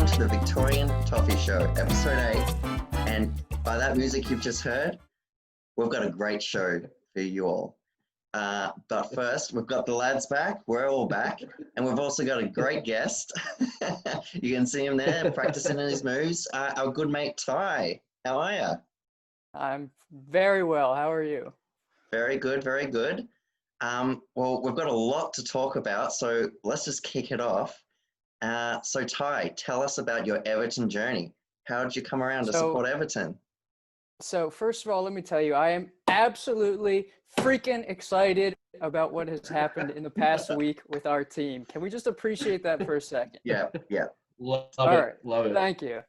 welcome to the Victorian Toffee Show, episode 8. And by that music you've just heard, we've got a great show for you all. But first, we've got the lads back. We're all back. And we've also got a great guest. You can see him there practicing in his moves. Our good mate, Ty. How are you? I'm very well. How are you? Very good, very good. Well, we've got a lot to talk about, so let's just kick it off. So Ty, tell us about your Everton journey. How did you come around to support Everton? So first of all, let me tell you, I am absolutely freaking excited about what has happened in the past week with our team. Can we just appreciate that for a second? Yeah. Love it. Thank you.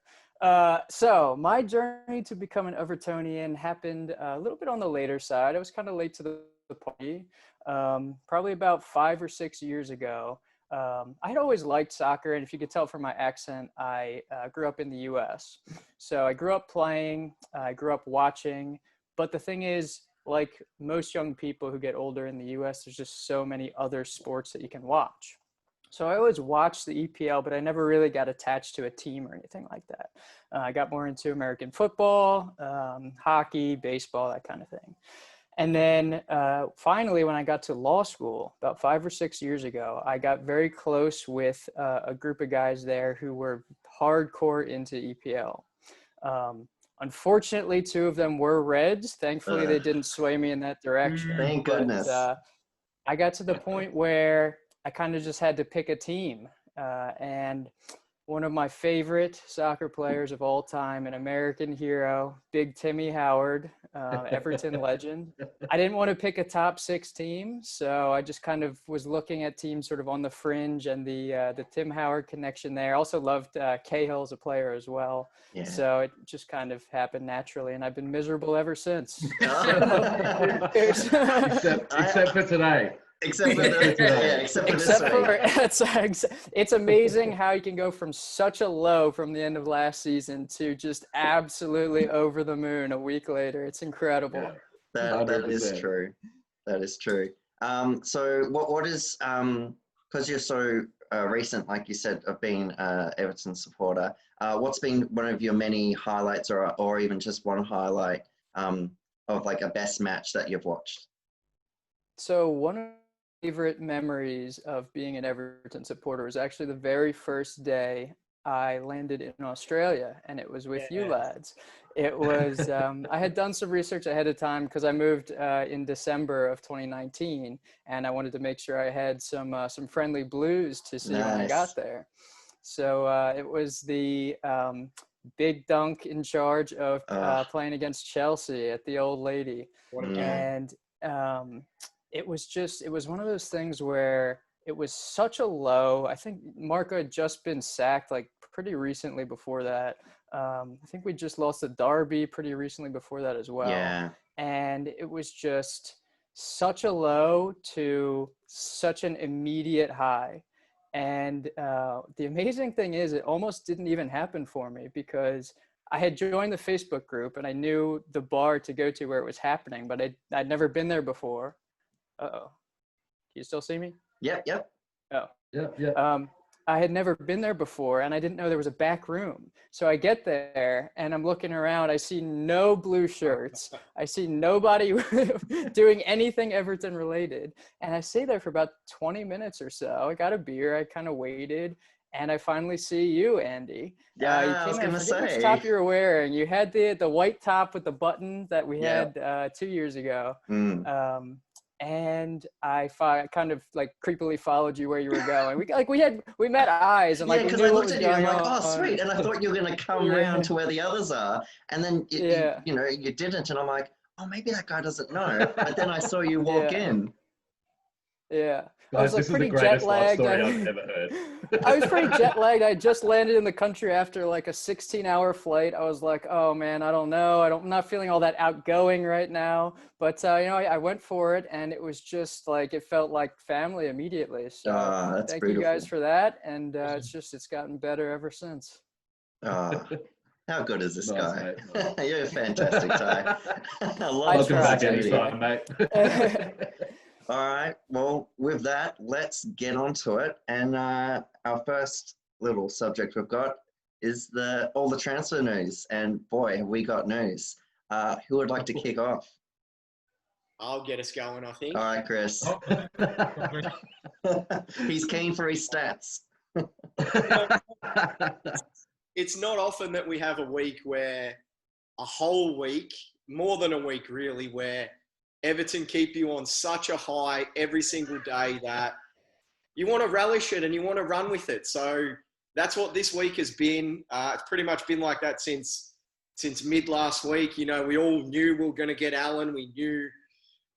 So my journey to become an Evertonian happened a little bit on the later side. I was kind of late to the party, probably about 5 or 6 years ago. I had always liked soccer, and if you could tell from my accent, I grew up in the U.S. So I grew up playing, I grew up watching, but the thing is, like most young people who get older in the U.S., there's just so many other sports that you can watch. So I always watched the EPL, but I never really got attached to a team or anything like that. I got more into American football, hockey, baseball, that kind of thing. And then finally, when I got to law school about 5 or 6 years ago, I got very close with a group of guys there who were hardcore into EPL. Unfortunately, 2 of them were Reds. Thankfully, they didn't sway me in that direction. Thank goodness. But, I got to the point where I kind of just had to pick a team. And one of my favorite soccer players of all time, an American hero, Big Timmy Howard, Everton legend. I didn't want to pick a top 6 team, so I just kind of was looking at teams sort of on the fringe, and the Tim Howard connection there. Also loved Cahill as a player as well. Yeah. So it just kind of happened naturally, and I've been miserable ever since. Except for today. Except for it's amazing how you can go from such a low from the end of last season to just absolutely over the moon a week later. It's incredible. That is true. That is true. So what is because you're so recent, like you said, of being Everton supporter, what's been one of your many highlights or even just one highlight of like a best match that you've watched? So one of favorite memories of being an Everton supporter was actually the very first day I landed in Australia, and it was with you lads. It was I had done some research ahead of time because I moved in December of 2019, and I wanted to make sure I had some friendly blues to see when I got there. So it was the Big Dunk in charge of playing against Chelsea at the Old Lady. And it was one of those things where it was such a low. I think Marco had just been sacked like pretty recently before that. I think we just lost the derby pretty recently before that as well. Yeah. And it was just such a low to such an immediate high. And the amazing thing is it almost didn't even happen for me because I had joined the Facebook group and I knew the bar to go to where it was happening, but I'd never been there before. Uh-oh. Can you still see me? Yep. Oh. Yeah. I had never been there before, and I didn't know there was a back room. So I get there, and I'm looking around. I see no blue shirts. I see nobody doing anything Everton related. And I stay there for about 20 minutes or so. I got a beer. I kind of waited, and I finally see you, Andy. Yeah, you I was going to say. Which top you were wearing. You had the white top with the button that we had 2 years ago. And I kind of like creepily followed you where you were going. We met eyes and because I looked at you and I'm like, oh sweet, and I thought you were going to come round to where the others are, and then you didn't, and I'm like, oh maybe that guy doesn't know. But then I saw you walk in. Yeah. Guys, I was like pretty jet lagged. I've ever heard. I was pretty jet lagged. I just landed in the country after like a 16-hour flight. I was like, oh man, I don't know. I'm not feeling all that outgoing right now. But I went for it, and it was just like it felt like family immediately. So thank you guys for that, and it's gotten better ever since. How good is this guy? You're fantastic, Ty. I love back anytime, mate. All right. Well, with that, let's get on to it. And our first little subject we've got is all the transfer news. And boy, have we got news. Who would like to kick off? I'll get us going, I think. All right, Chris. He's keen for his stats. It's not often that we have a whole week, more than a week really, where Everton keep you on such a high every single day that you want to relish it and you want to run with it. So that's what this week has been. It's pretty much been like that since mid last week. You know, we all knew we were going to get Allen. We knew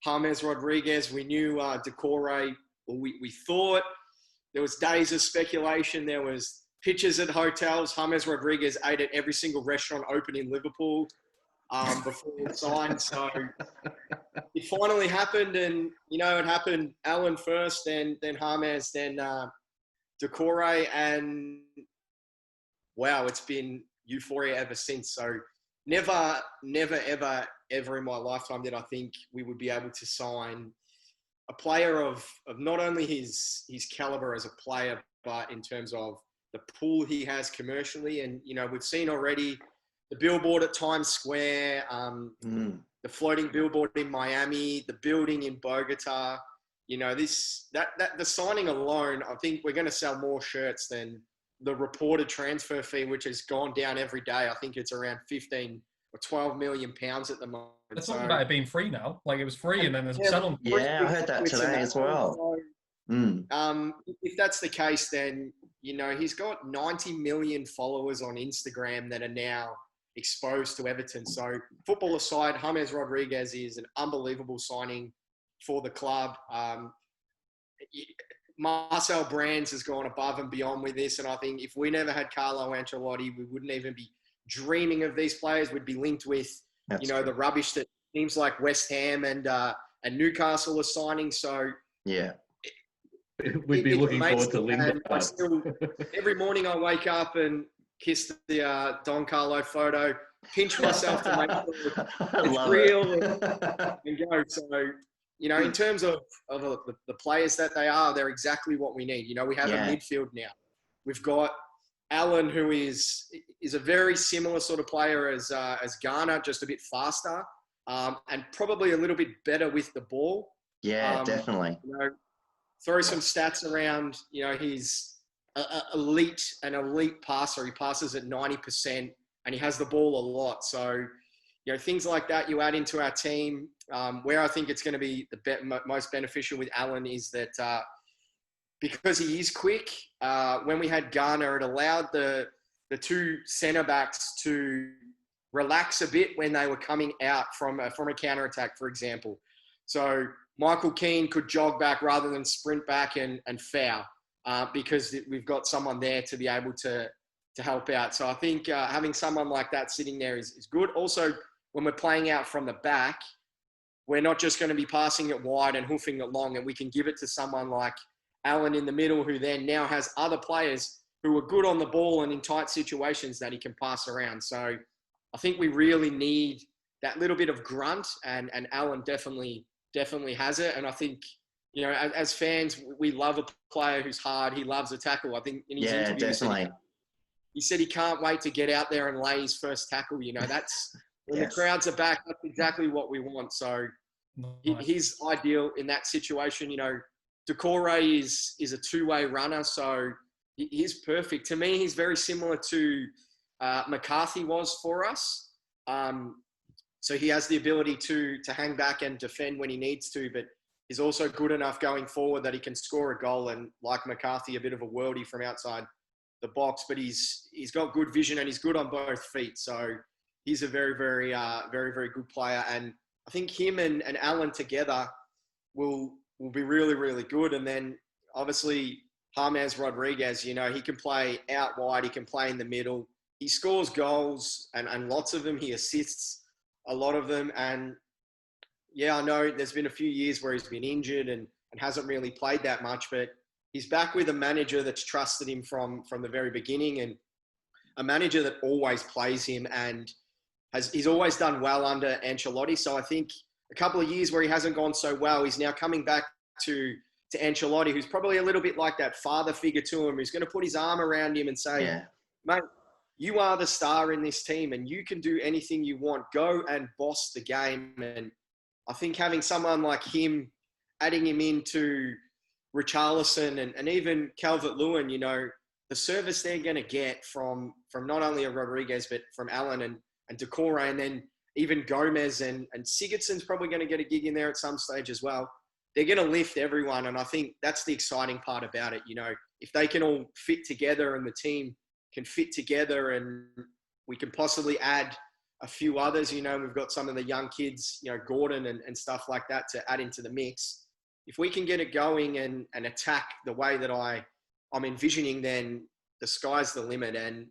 James Rodriguez. We knew Decore. We thought there was days of speculation. There was pictures at hotels. James Rodriguez ate at every single restaurant open in Liverpool before he signed. So it finally happened, and you know, it happened Allen first, then James, then Decore, and wow, it's been euphoria ever since. So never, ever in my lifetime did I think we would be able to sign a player of not only his caliber as a player, but in terms of the pull he has commercially. And, you know, we've seen already the billboard at Times Square, the floating billboard in Miami, the building in Bogota. You know, the signing alone, I think we're going to sell more shirts than the reported transfer fee, which has gone down every day. I think it's around 15 or 12 million pounds at the moment. It's not about it being free now. Like, it was free and then there's settlement. Yeah, I heard that today as well. If that's the case, then, you know, he's got 90 million followers on Instagram that are now exposed to Everton. So football aside, James Rodriguez is an unbelievable signing for the club. Marcel Brands has gone above and beyond with this. And I think if we never had Carlo Ancelotti, we wouldn't even be dreaming of these players. We'd be linked with, the rubbish that teams like West Ham and Newcastle are signing. So yeah, we'd be looking forward to Lingard. Every morning I wake up and kiss the Don Carlo photo, pinch myself to make sure it's real and go. So, you know, in terms of the players that they are, they're exactly what we need. You know, we have a midfield now. We've got Allen, who is a very similar sort of player as Garner, just a bit faster, and probably a little bit better with the ball. Yeah, definitely. You know, throw some stats around. You know, he's an elite passer. He passes at 90%, and he has the ball a lot. So, you know, things like that you add into our team. Where I think it's going to be the most beneficial with Allen is that because he is quick, when we had Garner, it allowed the two centre-backs to relax a bit when they were coming out from a counter-attack, for example. So Michael Keane could jog back rather than sprint back and foul because we've got someone there to be able to help out. So I think having someone like that sitting there is good. Also, when we're playing out from the back, we're not just going to be passing it wide and hoofing it long, and we can give it to someone like Allen in the middle, who then now has other players who are good on the ball and in tight situations that he can pass around. So I think we really need that little bit of grunt, and Allen definitely has it. And I think, you know, as fans, we love a player who's hard. He loves a tackle. I think in his interview, definitely. He said he can't wait to get out there and lay his first tackle. You know, that's when the crowds are back, that's exactly what we want. So he's ideal in that situation. You know, Decore is a two-way runner, so he's perfect. To me, he's very similar to McCarthy was for us. So he has the ability to hang back and defend when he needs to, but he's also good enough going forward that he can score a goal, and like McCarthy, a bit of a worldie from outside the box, but he's got good vision and he's good on both feet. So he's a very, very, very good player. And I think him and Allen together will be really, really good. And then obviously James Rodriguez, you know, he can play out wide. He can play in the middle. He scores goals and lots of them. He assists a lot of them. And yeah, I know there's been a few years where he's been injured and hasn't really played that much, but he's back with a manager that's trusted him from the very beginning, and a manager that always plays him, and he's always done well under Ancelotti. So I think a couple of years where he hasn't gone so well, he's now coming back to Ancelotti, who's probably a little bit like that father figure to him, who's going to put his arm around him and say, mate, you are the star in this team and you can do anything you want. Go and boss the game. And I think having someone like him, adding him into Richarlison and even Calvert-Lewin, you know, the service they're going to get from not only a Rodriguez, but from Allen and Decore, and then even Gomez and Sigurdsson's probably going to get a gig in there at some stage as well. They're going to lift everyone. And I think that's the exciting part about it. You know, if they can all fit together and the team can fit together and we can possibly add a few others, you know, we've got some of the young kids, you know, Gordon and stuff like that to add into the mix. If we can get it going and attack the way that I'm envisioning, then the sky's the limit. And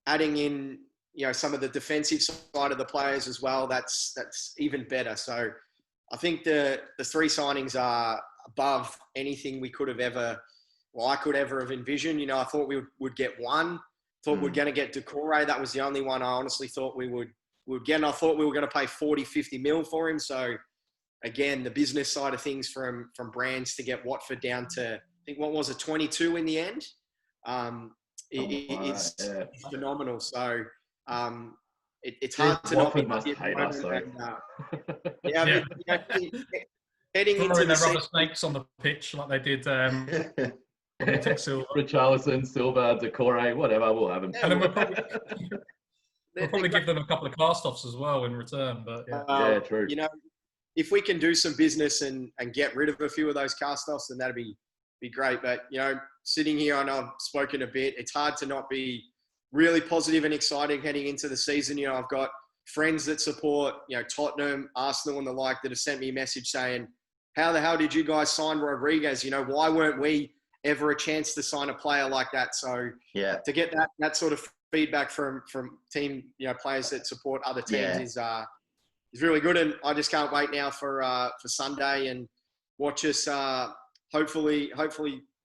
adding in, you know, some of the defensive side of the players as well, that's even better. So I think the three signings are above anything we could have ever, well, I could ever have envisioned. You know, I thought we would get one. Thought we're going to get Decore. That was the only one I honestly thought we would get. And I thought we were going to pay 40, 50 mil for him. So again, the business side of things from brands to get Watford down to, I think, what was it, 22 in the end? It's phenomenal. So it's hard to Watford not must hate us, though. Yeah, Yeah. but, you know, heading into Throwing the their rubber season, snakes on the pitch like they did Silva. Richarlison, Silva, Decore, whatever, we'll have him. And then we'll probably give them a couple of cast-offs as well in return. But yeah, Yeah, true. You know, if we can do some business and get rid of a few of those cast-offs, then that'd be great. But, you know, sitting here, I know I've spoken a bit. It's hard to not be really positive and exciting heading into the season. You know, I've got friends that support, you know, Tottenham, Arsenal and the like that have sent me a message saying, how the hell did you guys sign Rodriguez? You know, why weren't we ever a chance to sign a player like that? So Yeah. to get that sort of feedback from team, you know, players that support other teams is really good. And I just can't wait now for Sunday and watch us hopefully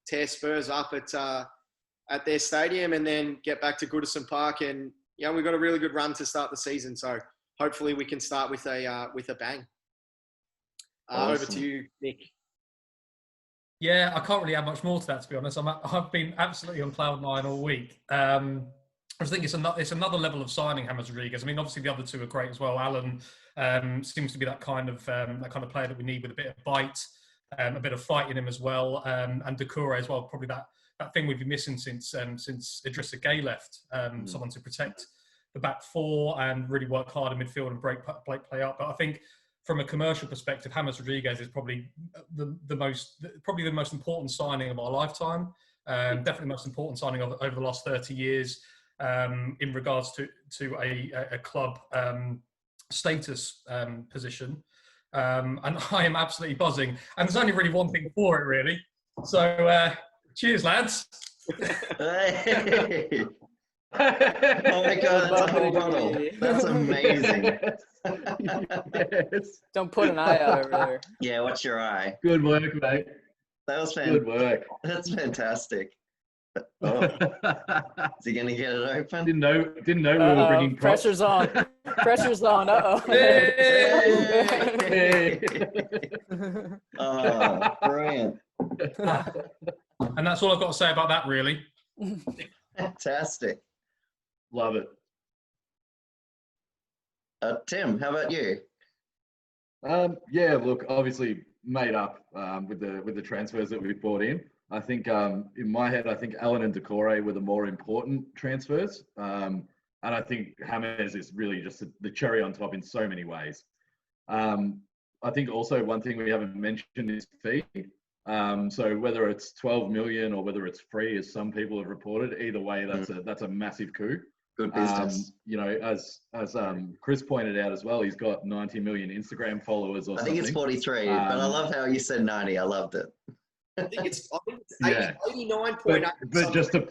tear Spurs up at their stadium and then get back to Goodison Park. And, you know, we've got a really good run to start the season. So hopefully we can start with a bang. Awesome. Over to you, Nick. yeah, I can't really add much more to that, to be honest. I've been absolutely on cloud nine all week. I just think it's another level of signing James Rodriguez. I mean, obviously the other two are great as well. Alan seems to be that kind of player that we need with a bit of bite, a bit of fight in him as well, and Decore as well. Probably that thing we've been missing since Idrissa Gueye left. Someone to protect the back four and really work hard in midfield and break play up. But I think from a commercial perspective, James Rodriguez is probably the most important signing of our lifetime. Definitely the most important signing over the last 30 years in regards to a club status position. And I am absolutely buzzing. And there's only really one thing for it, really. So cheers, lads. Hey. Oh my God, that's a whole bottle. That's amazing. Yes. Don't put an eye out over there. Yeah, what's your eye? Good work, mate. That was Good work. That's fantastic. Oh, is he gonna get it open? Didn't know we were bringing props. Pressure's on. Pressure's on. Uh-oh. Hey. Oh, brilliant. And that's all I've got to say about that, really. Fantastic. Love it. Tim, how about you? Yeah, look, obviously made up with the transfers that we've brought in. I think in my head, I think Allen and Decore were the more important transfers. And I think James is really just the cherry on top in so many ways. I think also one thing we haven't mentioned is fee. So whether it's 12 million or whether it's free, as some people have reported, either way, that's a massive coup. Good business. You know, as Chris pointed out as well, he's got 90 million Instagram followers or I something. think it's 43, but I love how you said 90. I loved it. I think it's Yeah. 89.8. But just to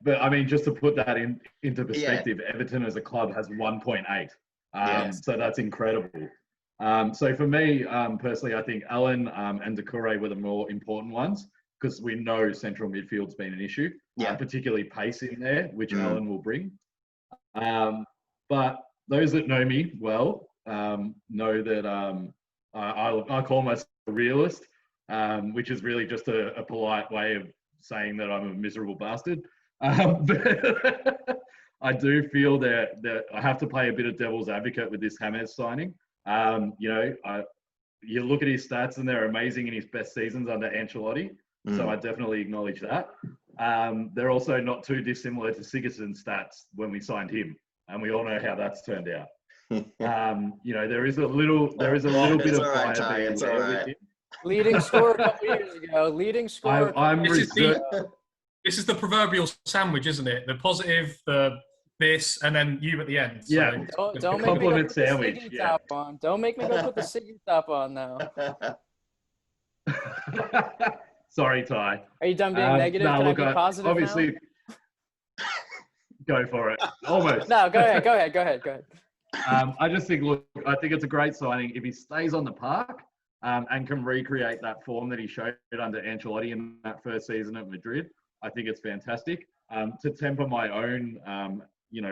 but I mean, just to put that into perspective, Everton as a club has 1.8. Yes. So that's incredible. So for me, personally, I think Allen and Decore were the more important ones because we know central midfield's been an issue, particularly pace in there, which Allen will bring. But those that know me well know that I call myself a realist, which is really just a polite way of saying that I'm a miserable bastard. But I do feel that I have to play a bit of devil's advocate with this James signing. You look at his stats and they're amazing in his best seasons under Ancelotti. So I definitely acknowledge that. They're also not too dissimilar to Sigurdsson's stats when we signed him, and we all know how that's turned out. There is a little bit It's of all right, fire Ty, being it's there all with right. him. Leading score a couple years ago. Leading score. I'm This is reserved. This is the proverbial sandwich, isn't it? The positive, the this, and then you at the end. So Yeah. Don't make me go compliment put the sandwich, Siggy yeah. top on. Don't make me go put the Siggy top on now. Sorry, Ty. Are you done being negative? No, Can look, I be positive obviously, go for it. Almost. now? No, go ahead. I just think, look, I think it's a great signing. If he stays on the park and can recreate that form that he showed under Ancelotti in that first season at Madrid, I think it's fantastic. To temper my own,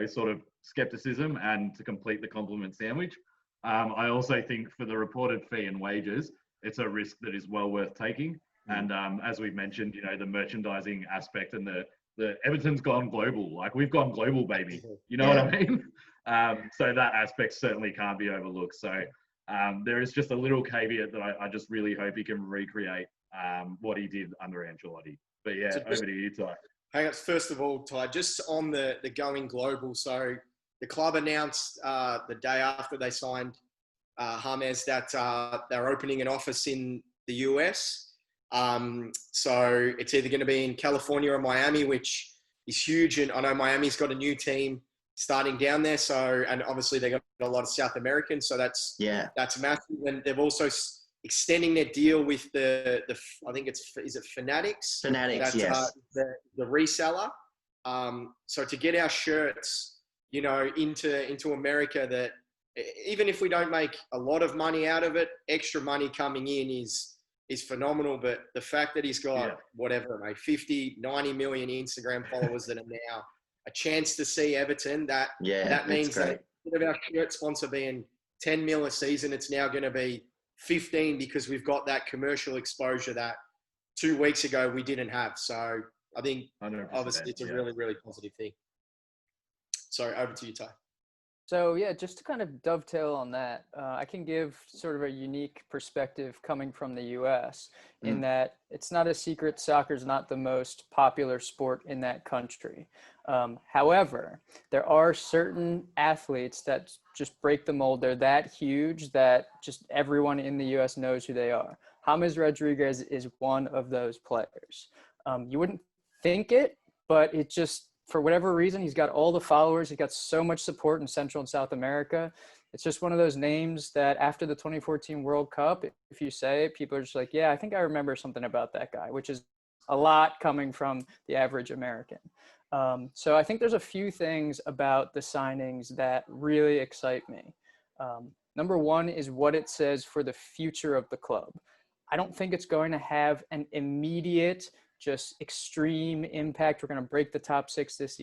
sort of skepticism and to complete the compliment sandwich, I also think for the reported fee and wages, it's a risk that is well worth taking. And as we've mentioned, the merchandising aspect and the Everton's gone global. Like, we've gone global, baby. You know what I mean? So that aspect certainly can't be overlooked. So there is just a little caveat that I just really hope he can recreate what he did under Ancelotti. But yeah, So over to you, Ty. Hang on, first of all, Ty, just on the going global. So the club announced the day after they signed James that they're opening an office in the US. So it's either going to be in California or Miami, which is huge. And I know Miami's got a new team starting down there. So, and obviously they got a lot of South Americans. So that's massive. And they've also extending their deal with the I think is it Fanatics? Fanatics, that's, yes. The reseller. So to get our shirts, into America, that even if we don't make a lot of money out of it, extra money coming in is phenomenal. But the fact that he's got 50, 90 million Instagram followers that are now a chance to see Everton, that means that instead of our shirt sponsor being 10 mil a season, it's now going to be 15 because we've got that commercial exposure that 2 weeks ago we didn't have. So I think obviously it's a really, really positive thing. Sorry, over to you, Ty. So yeah, just to kind of dovetail on that, I can give sort of a unique perspective coming from the U.S. in that it's not a secret soccer is not the most popular sport in that country. However, there are certain athletes that just break the mold. They're that huge that just everyone in the U.S. knows who they are. James Rodriguez is one of those players. You wouldn't think it, but it just, for whatever reason, he's got all the followers. He got so much support in Central and South America. It's just one of those names that after the 2014 World Cup, if you say it, people are just like, yeah, I think I remember something about that guy, which is a lot coming from the average American. So I think there's a few things about the signings that really excite me. Number one is what it says for the future of the club. I don't think it's going to have an immediate, just extreme impact. We're going to break the top six this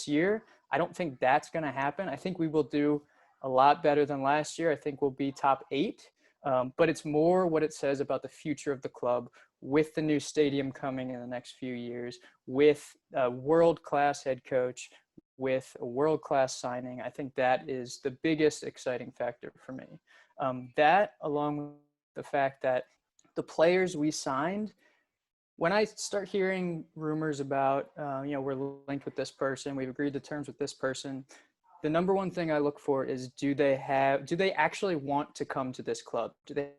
year. I don't think that's going to happen. I think we will do a lot better than last year. I think we'll be top 8. But it's more what it says about the future of the club with the new stadium coming in the next few years, with a world-class head coach, with a world-class signing. I think that is the biggest exciting factor for me. That, along with the fact that the players we signed, when I start hearing rumors about, we're linked with this person, we've agreed to terms with this person, the number one thing I look for is, do they actually want to come to this club? Do they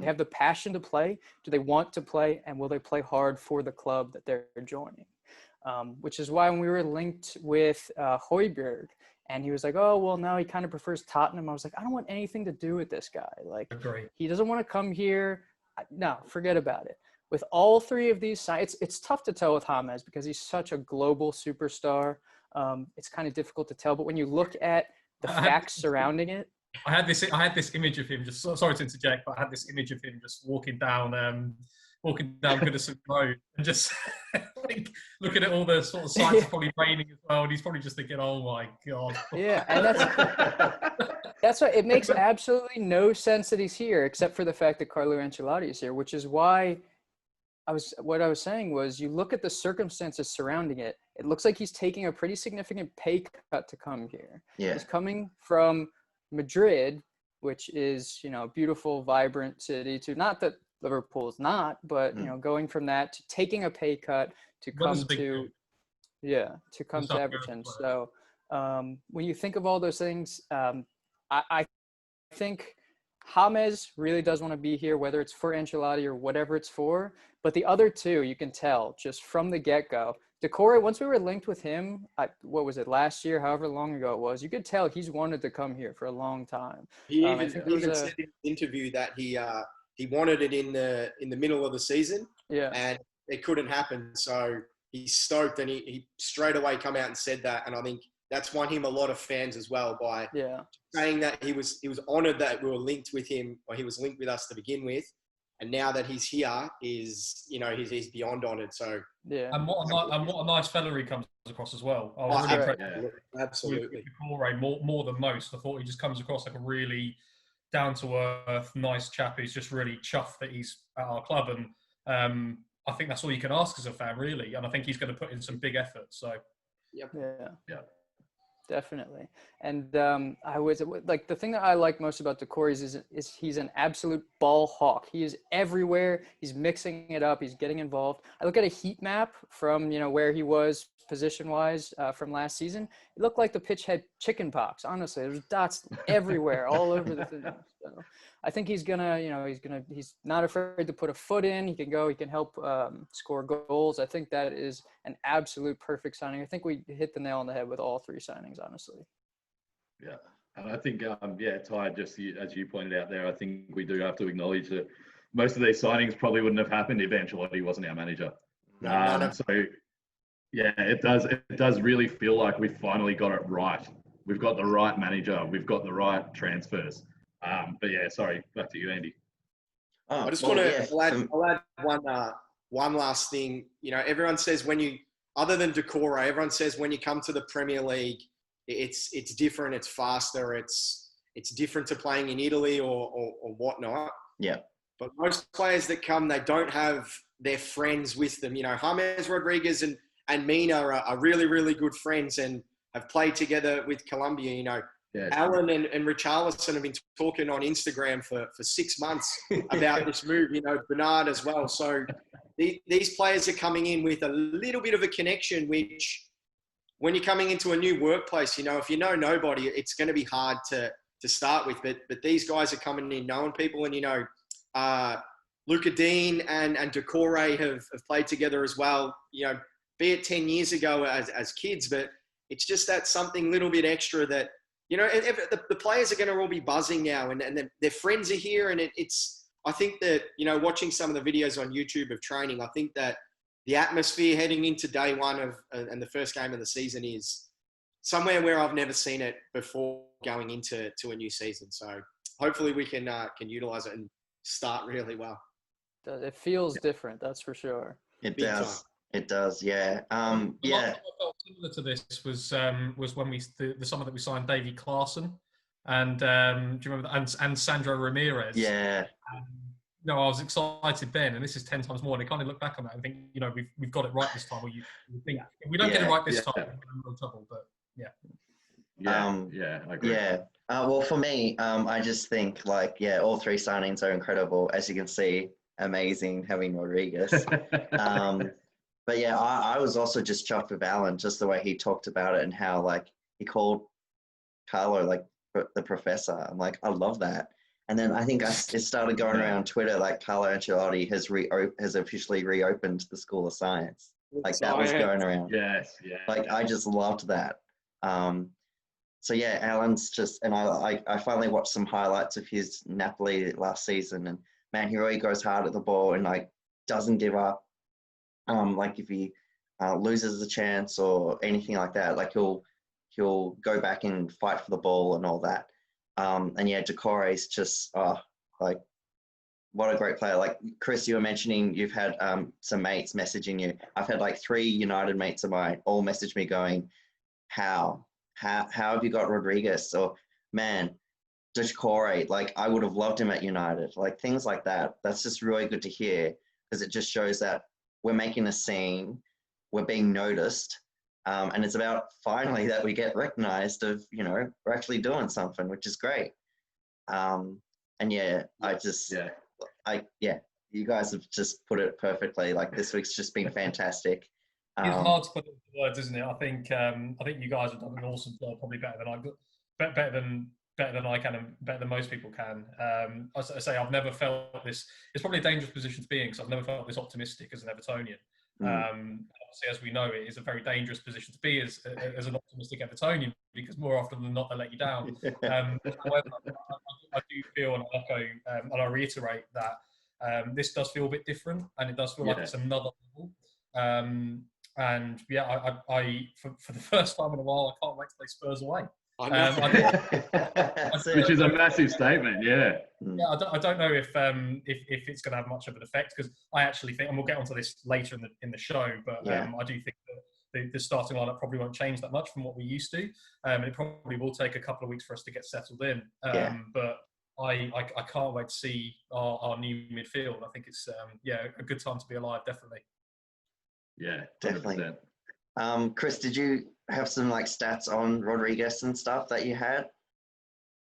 have the passion to play? Do they want to play? And will they play hard for the club that they're joining? Which is why when we were linked with Højbjerg, and he was like, oh, well, no, he kind of prefers Tottenham. I was like, I don't want anything to do with this guy. Like, he doesn't want to come here. No, forget about it. With all three of these sides, it's tough to tell with James because he's such a global superstar. It's kind of difficult to tell, but when you look at the facts surrounding it, I had this image of him. Just sorry to interject, but I had this image of him just walking down Goodison Road and just looking at all the sort of sights. It's probably raining as well, and he's probably just thinking, "Oh my god!" Yeah, and that's why it makes absolutely no sense that he's here, except for the fact that Carlo Ancelotti is here, which is why what I was saying was, you look at the circumstances surrounding it. it looks like he's taking a pretty significant pay cut to come here. Yeah. He's coming from Madrid, which is, you know, a beautiful, vibrant city, to, not that Liverpool's not, but, you know, going from that to taking a pay cut to Weather's come a big to, thing. to come to South Everton. America. So when you think of all those things, I think James really does want to be here, whether it's for Ancelotti or whatever it's for. But the other two, you can tell just from the get-go. Decore, once we were linked with him, what was it, last year, however long ago it was, you could tell he's wanted to come here for a long time. He I even, think he there was even said in the interview that he wanted it in the middle of the season, yeah, and it couldn't happen. So he's stoked, and he straight away come out and said that. And I think that's won him a lot of fans as well by yeah, saying that he was honoured that we were linked with him, or he was linked with us to begin with. And now that he's here, he's beyond honoured. So yeah. And what a nice fella he comes across as well. I was That's really right. impressed absolutely. with Decore more than most. I thought he just comes across like a really down to earth, nice chap who's just really chuffed that he's at our club, and I think that's all you can ask as a fan, really. And I think he's going to put in some big effort. So Yeah. Yeah. Definitely. And I was like, the thing that I like most about Decore is he's an absolute ball hawk. He is everywhere. He's mixing it up. He's getting involved. I look at a heat map from, you know, where he was position wise from last season. It looked like the pitch had chicken pox. Honestly, there's dots everywhere, all over the thing. So I think he's not afraid to put a foot in. He can go, he can help score goals. I think that is an absolute perfect signing. I think we hit the nail on the head with all three signings, honestly. Yeah. And I think, Ty, just as you pointed out there, I think we do have to acknowledge that most of these signings probably wouldn't have happened if Ancelotti wasn't our manager. So, yeah, it does really feel like we finally got it right. We've got the right manager. We've got the right transfers. But yeah, sorry, back to you, Andy. I just want to add one last thing. You know, everyone says other than Decore, everyone says when you come to the Premier League, it's different, it's faster, it's different to playing in Italy or whatnot. Yeah. But most players that come, they don't have their friends with them. You know, James Rodriguez and Mina are really, really good friends and have played together with Colombia. You know, Yeah, Alan and Richarlison have been talking on Instagram for 6 months about this move. You know, Bernard as well. So these players are coming in with a little bit of a connection, which when you're coming into a new workplace, you know, if you know nobody, it's going to be hard to start with. But these guys are coming in knowing people, and you know, Luca Dean and Decore have played together as well. You know, be it 10 years ago as kids, but it's just that something little bit extra that, you know, the players are going to all be buzzing now, and their friends are here, and I think that, you know, watching some of the videos on YouTube of training, I think that the atmosphere heading into day one and the first game of the season is somewhere where I've never seen it before going into a new season. So hopefully we can utilize it and start really well. It feels different, that's for sure. It Big does. time. It does. Yeah. The last Yeah. time I felt similar to this was when the summer that we signed Davy Clarkson and do you remember that? And Sandro Ramirez. Yeah. No, I was excited then, and this is 10 times more. And I kind of look back on that and think, you know, we've got it right this time. Or you think if we don't get it right this time, we're in real trouble. But yeah. Yeah, I agree. Yeah. Well, for me, I just think all three signings are incredible. As you can see, amazing having Rodriguez. But yeah, I was also just chuffed with Alan, just the way he talked about it and how he called Carlo the professor. I'm like, I love that. And then I think it started going around Twitter Carlo Ancelotti has officially reopened the School of Science. That was going around. Yes, yeah. I just loved that. So yeah, Alan's and I finally watched some highlights of his Napoli last season, and man, he really goes hard at the ball and doesn't give up. If he loses a chance or anything like that, he'll go back and fight for the ball and all that. And yeah, Decore is just what a great player. Chris, you were mentioning you've had some mates messaging you. I've had 3 United mates of mine all message me going, how have you got Rodriguez? Or man, Decore, I would have loved him at United. Things like that. That's just really good to hear, because it just shows that we're making a scene, we're being noticed, And it's about finally that we get recognised of, we're actually doing something, which is great. And yeah, you guys have just put it perfectly. Like this week's just been fantastic. It's hard to put into words, isn't it? I think you guys have done an awesome job, probably better than I can, and better than most people can. I say I've never felt this. It's probably a dangerous position to be in because I've never felt this optimistic as an Evertonian. Obviously, as we know, it is a very dangerous position to be as an optimistic Evertonian because more often than not they let you down. However, I do feel, and I echo, and I reiterate that this does feel a bit different, and it does feel like it's another level. And yeah, I for the first time in a while, I can't wait to play Spurs away. Which is a massive statement, yeah. Yeah, I don't know if it's going to have much of an effect because I actually think, and we'll get onto this later in the show, but I do think that the starting lineup probably won't change that much from what we used to. It probably will take a couple of weeks for us to get settled in. But I can't wait to see our new midfield. I think it's a good time to be alive, definitely. Yeah, 100%. Definitely. Chris, did you have some stats on Rodriguez and stuff that you had?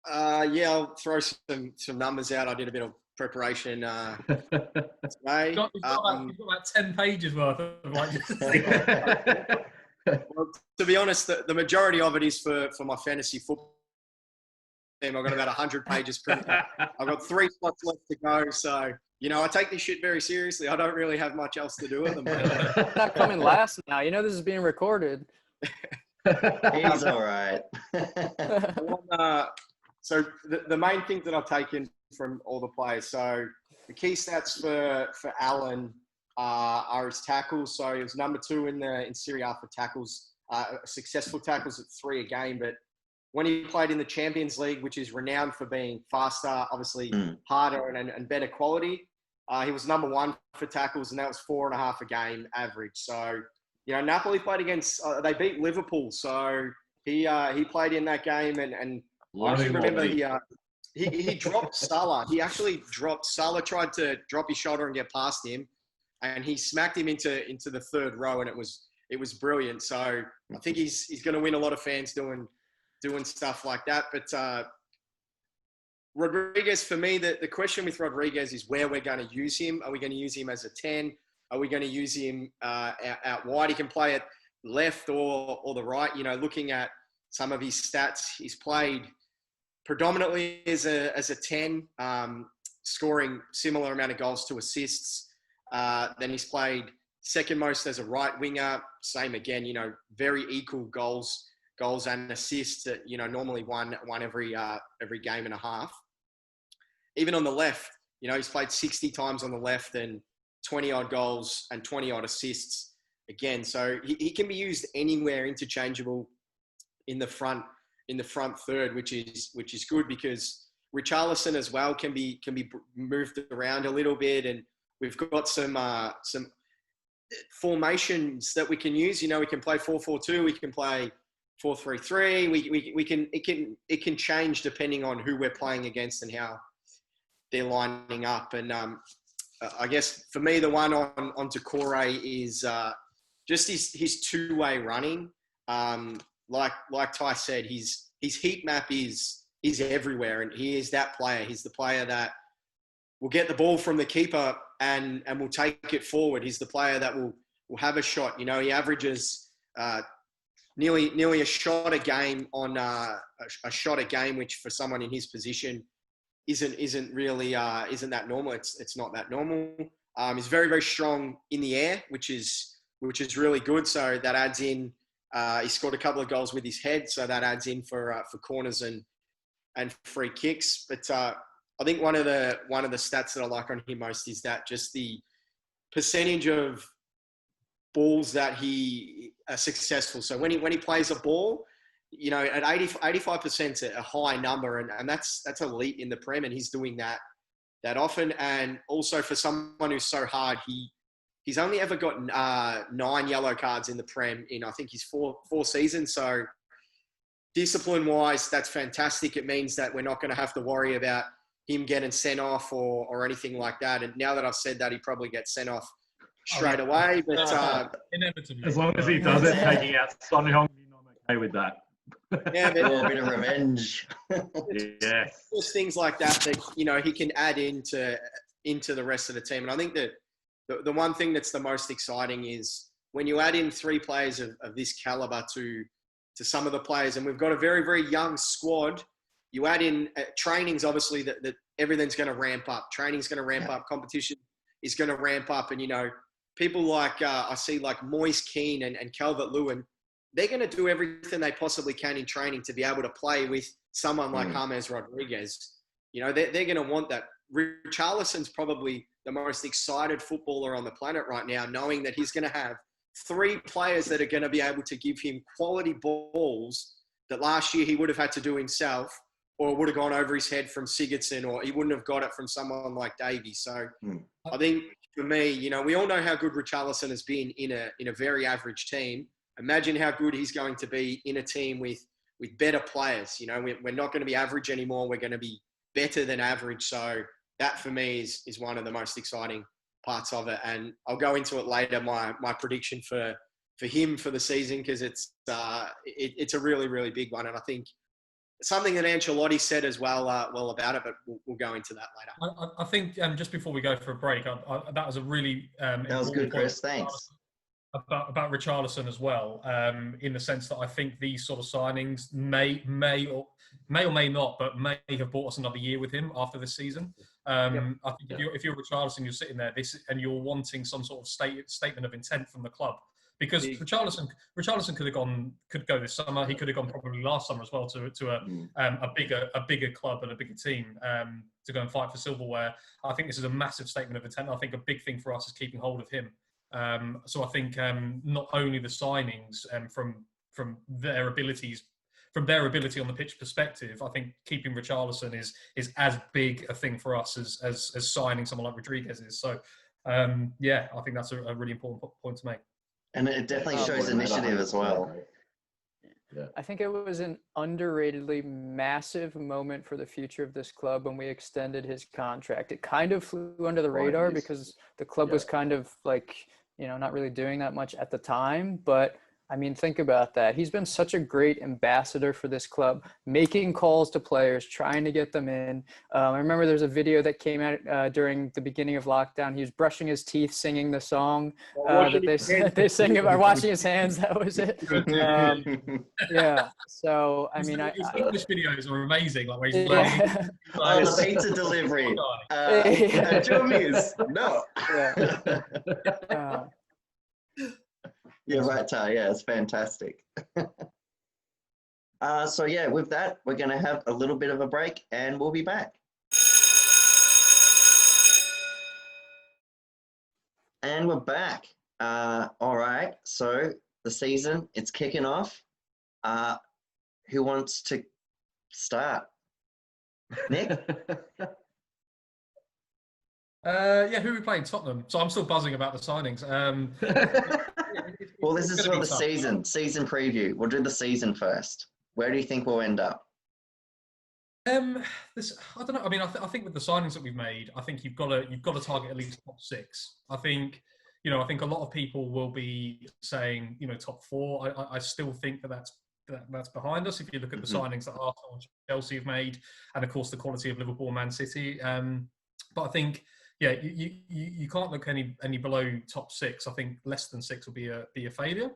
I'll throw some numbers out. I did a bit of preparation today. You've got about 10 pages worth of Well, to be honest, the majority of it is for my fantasy football team. I've got about 100 pages printed. I've got 3 spots left to go, so I take this shit very seriously. I don't really have much else to do at the moment. Not coming last now. This is being recorded. He's all right. So the main things that I've taken from all the players. So the key stats for Alan are his tackles. So he was number 2 in Serie A for tackles, successful tackles at 3 a game. But when he played in the Champions League, which is renowned for being faster, obviously harder and better quality, he was number 1 for tackles, and that was 4.5 a game average. So, Napoli played against, they beat Liverpool. So he played in that game and I actually remember he dropped Salah. He actually dropped Salah, tried to drop his shoulder and get past him, and he smacked him into the 3rd row, and it was brilliant. So I think he's going to win a lot of fans doing stuff like that. But Rodriguez, for me, the question with Rodriguez is where we're going to use him. Are we going to use him as a 10? Are we going to use him out wide? He can play at left or the right. Looking at some of his stats, he's played predominantly as a 10, scoring similar amount of goals to assists. Then he's played second most as a right winger. Same again, very equal goals and assists at, normally one every game and a half. Even on the left, he's played 60 times on the left and 20 odd goals and 20 odd assists again. So he can be used anywhere, interchangeable in the front third, which is good because Richarlison as well can be moved around a little bit, and we've got some formations that we can use. We can play 4-4-2, we can play 4-3-3. It can change depending on who we're playing against and how they're lining up. And I guess for me, the one on Decore is just his two-way running. Like Ty said, his heat map is everywhere, and he is that player. He's the player that will get the ball from the keeper and will take it forward. He's the player that will have a shot. He averages nearly a shot a game on a shot a game, which for someone in his position isn't really isn't that normal. It's not that normal. He's very, very strong in the air, which is really good. So that adds in. He scored a couple of goals with his head, so that adds in for corners and free kicks. But I think one of the stats that I like on him most is that just the percentage of balls that he are successful. So when he plays a ball, at 85% is a high number, and that's elite in the Prem, and he's doing that often. And also for someone who's so hard, he's only ever got 9 yellow cards in the Prem in, I think, his four seasons. So discipline-wise, that's fantastic. It means that we're not going to have to worry about him getting sent off or anything like that. And now that I've said that, he probably gets sent off straight away. But Inevitably. As long as he does it, taking out Son Heung-min, I'm okay with that. yeah, but Oh, a bit of revenge. Yes. just things like that you know he can add into the rest of the team. And I think that the one thing that's the most exciting is when you add in 3 players of this caliber to some of the players, and we've got a very, very young squad. You add in trainings, obviously, that everything's going to ramp up. Training's going to ramp up. Competition is going to ramp up. And, you know, people like, I see like Moise Keane and Calvert-Lewin, they're going to do everything they possibly can in training to be able to play with someone like James Rodriguez. You know, they're going to want that. Richarlison's probably the most excited footballer on the planet right now, knowing that he's going to have 3 players that are going to be able to give him quality balls that last year he would have had to do himself, or would have gone over his head from Sigurdsson, or he wouldn't have got it from someone like Davies. So I think for me, you know, we all know how good Richarlison has been in a very average team. Imagine how good he's going to be in a team with better players. You know, we're not going to be average anymore. We're going to be better than average. So that for me is one of the most exciting parts of it. And I'll go into it later, my prediction for him for the season, because it's a really, really big one. And I think something that Ancelotti said as well about it, but we'll go into that later. I think just before we go for a break, that was a really That was good, Chris. Thanks. About Richarlison as well, in the sense that I think these sort of signings may or may not, but may have bought us another year with him after this season. I think if you're Richarlison, you're sitting there and you're wanting some sort of statement of intent from the club, because Richarlison could go this summer. He could have gone probably last summer as well to a bigger club and a bigger team to go and fight for silverware. I think this is a massive statement of intent. I think a big thing for us is keeping hold of him. So I think not only the signings from their abilities, from their ability on the pitch perspective, I think keeping Richarlison is as big a thing for us as signing someone like Rodriguez is. So I think that's a really important point to make. And it definitely shows initiative as well. Yeah. I think it was an underratedly massive moment for the future of this club when we extended his contract. It kind of flew under the radar because the club was kind of like, you know, not really doing that much at the time. But I mean, think about that. He's been such a great ambassador for this club, making calls to players, trying to get them in. I remember there's a video that came out during the beginning of lockdown. He was brushing his teeth, singing the song that they sang about washing his hands. That was it. Yeah. So, I mean, his English videos are amazing. Like where he's on the pizza delivery. Jumies. No. Yeah, right, Ty. Yeah, it's fantastic. So yeah, with that, we're going to have a little bit of a break and we'll be back. And we're back. All right, so the season, it's kicking off. Who wants to start? Nick? who are we playing? Tottenham. So I'm still buzzing about the signings. Well, this is for the season preview. We'll do the season first. Where do you think we'll end up? I don't know. I mean, I think with the signings that we've made, I think you've got to target at least top 6. I think a lot of people will be saying, top 4. I still think that's behind us. If you look at the signings that Arsenal and Chelsea have made, and of course the quality of Liverpool and Man City. But I think, you can't look any below top 6. I think less than 6 will be a failure.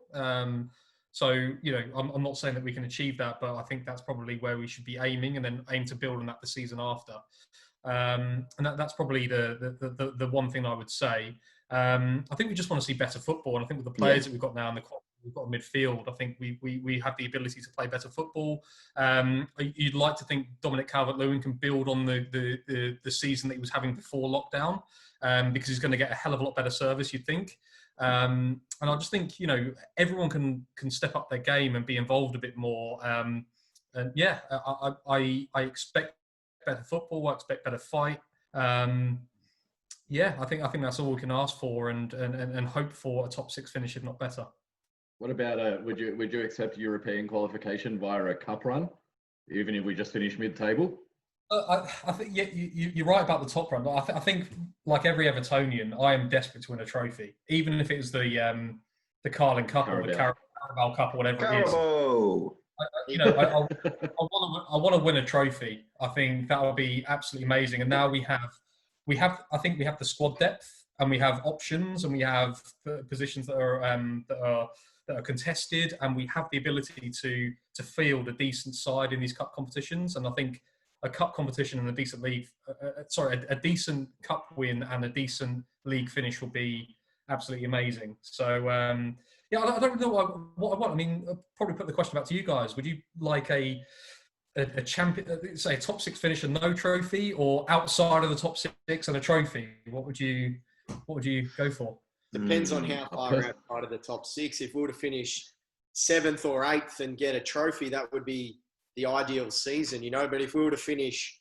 So I'm not saying that we can achieve that, but I think that's probably where we should be aiming, and then aim to build on that the season after. And that's probably the one thing I would say. I think we just want to see better football, and I think with the players that we've got now and we've got a midfield, I think we have the ability to play better football. You'd like to think Dominic Calvert-Lewin can build on the season that he was having before lockdown, because he's going to get a hell of a lot better service, you'd think. And I just think, everyone can step up their game and be involved a bit more. And I expect better football. I expect better fight. I think that's all we can ask for, and hope for a top 6 finish, if not better. What about would you accept European qualification via a cup run, even if we just finish mid-table? I think you're right about the top run. But I think, like every Evertonian, I am desperate to win a trophy, even if it's the Carling Cup or the Carabao Cup or whatever it is. Carabo. I want to win a trophy. I think that would be absolutely amazing. And now we have. I think we have the squad depth, and we have options, and we have positions that are contested, and we have the ability to field a decent side in these cup competitions. And I think a cup competition and a decent league, a decent cup win and a decent league finish will be absolutely amazing. So yeah, I don't know what I want. I mean, I'll probably put the question back to you guys. Would you like a champion, say a top six finish and no trophy, or outside of the top six and a trophy? What would you go for? Depends on how far outside of the top six. If we were to finish 7th or 8th and get a trophy, that would be the ideal season, you know. But if we were to finish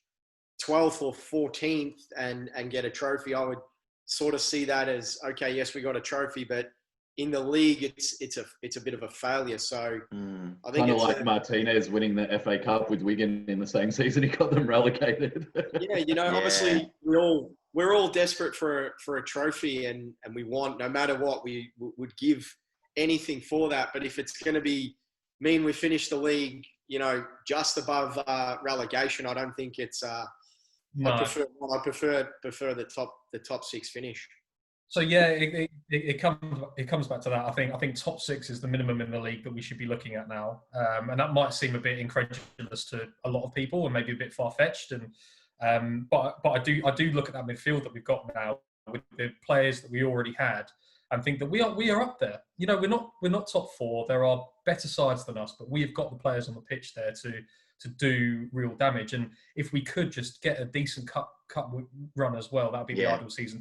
12th or 14th and get a trophy, I would sort of see that as, okay, yes, we got a trophy, but in the league, it's a bit of a failure. So I think kind of it's like Martinez winning the FA Cup with Wigan in the same season he got them relegated. Yeah, you know, obviously we're all desperate for a trophy, and we want, no matter what, we would give anything for that. But if it's going to mean we finish the league, you know, just above relegation, I don't think it's. No. I prefer the top six finish. So yeah, it comes back to that. I think top six is the minimum in the league that we should be looking at now, and that might seem a bit incredulous to a lot of people, and maybe a bit far fetched. And but I do look at that midfield that we've got now with the players that we already had, and think that we are up there. You know, we're not top four. There are better sides than us, but we've got the players on the pitch there to do real damage. And if we could just get a decent cup run as well, that would be the ideal season.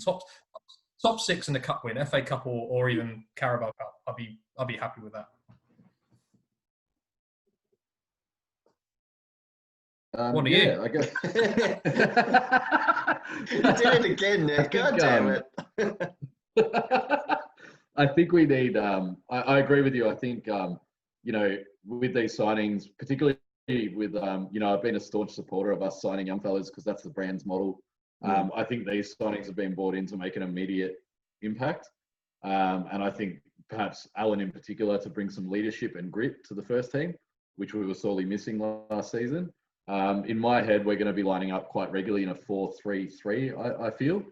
Top six in the cup win, FA Cup or even Carabao Cup. I'll be happy with that. I guess. You did it again, Nick. God damn it. I think we need. I agree with you. I think you know, with these signings, particularly with you know, I've been a staunch supporter of us signing young fellas because that's the brand's model. I think these signings have been brought in to make an immediate impact. And I think perhaps Alan in particular to bring some leadership and grit to the first team, which we were sorely missing last season. In my head, we're going to be lining up quite regularly in a 4-3-3, I feel.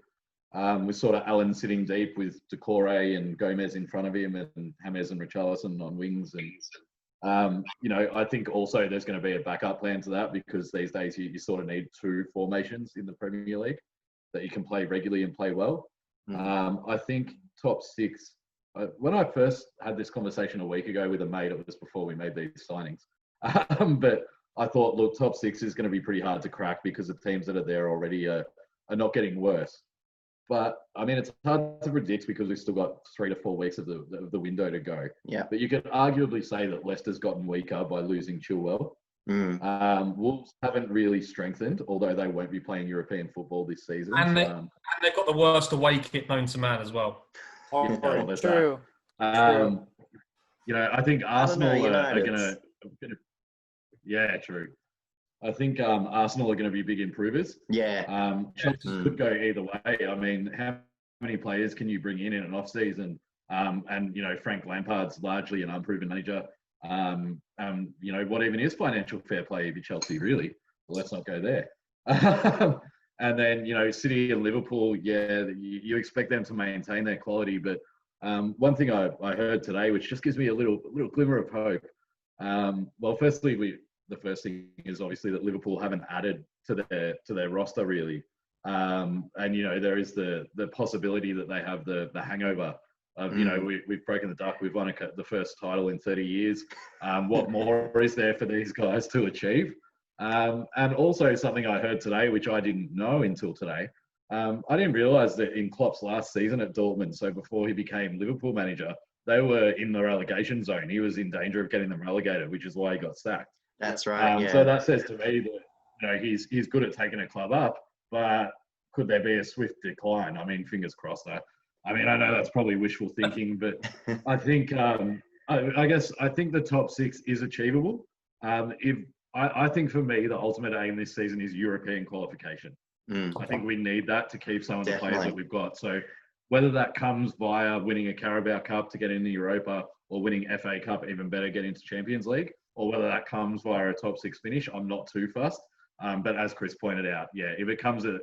With sort of Alan sitting deep with Decore and Gomez in front of him and James and Richarlison on wings. And you know, I think also there's going to be a backup plan to that because these days you sort of need two formations in the Premier League that you can play regularly and play well. I think top six, when I first had this conversation a week ago with a mate, it was before we made these signings. But I thought, look, top six is going to be pretty hard to crack because the teams that are there already are not getting worse. But I mean, it's hard to predict because we've still got 3 to 4 weeks of the window to go. Yeah. But you could arguably say that Leicester's gotten weaker by losing Chilwell. Wolves haven't really strengthened, although they won't be playing European football this season. And they've got the worst away kit known to man as well. True. You know, I think Arsenal are going to. Yeah, true. I think Arsenal are going to be big improvers. Yeah. Chelsea could go either way. I mean, how many players can you bring in an off season? And you know, Frank Lampard's largely an unproven manager. You know, what even is financial fair play if you're Chelsea, really? Well, let's not go there. And then, you know, City and Liverpool, yeah, you expect them to maintain their quality. But one thing I heard today, which just gives me a little glimmer of hope. Well, firstly, the first thing is obviously that Liverpool haven't added to their roster really. And, you know, there is the possibility that they have the hangover of, you know, we've broken the duck. We've won the first title in 30 years. What more is there for these guys to achieve? And also something I heard today, which I didn't know until today. I didn't realise that in Klopp's last season at Dortmund, so before he became Liverpool manager, they were in the relegation zone. He was in danger of getting them relegated, which is why he got sacked. That's right. Yeah. So that says to me that, you know, he's good at taking a club up, but could there be a swift decline? I mean, fingers crossed. I mean, I know that's probably wishful thinking, but I think I guess I think the top six is achievable. If I think for me, the ultimate aim this season is European qualification. I think we need that to keep some of the players that we've got. So whether that comes via winning a Carabao Cup to get into Europa, or winning FA Cup, even better, get into Champions League, or whether that comes via a top 6 finish, I'm not too fussed. But as Chris pointed out, yeah, if it comes at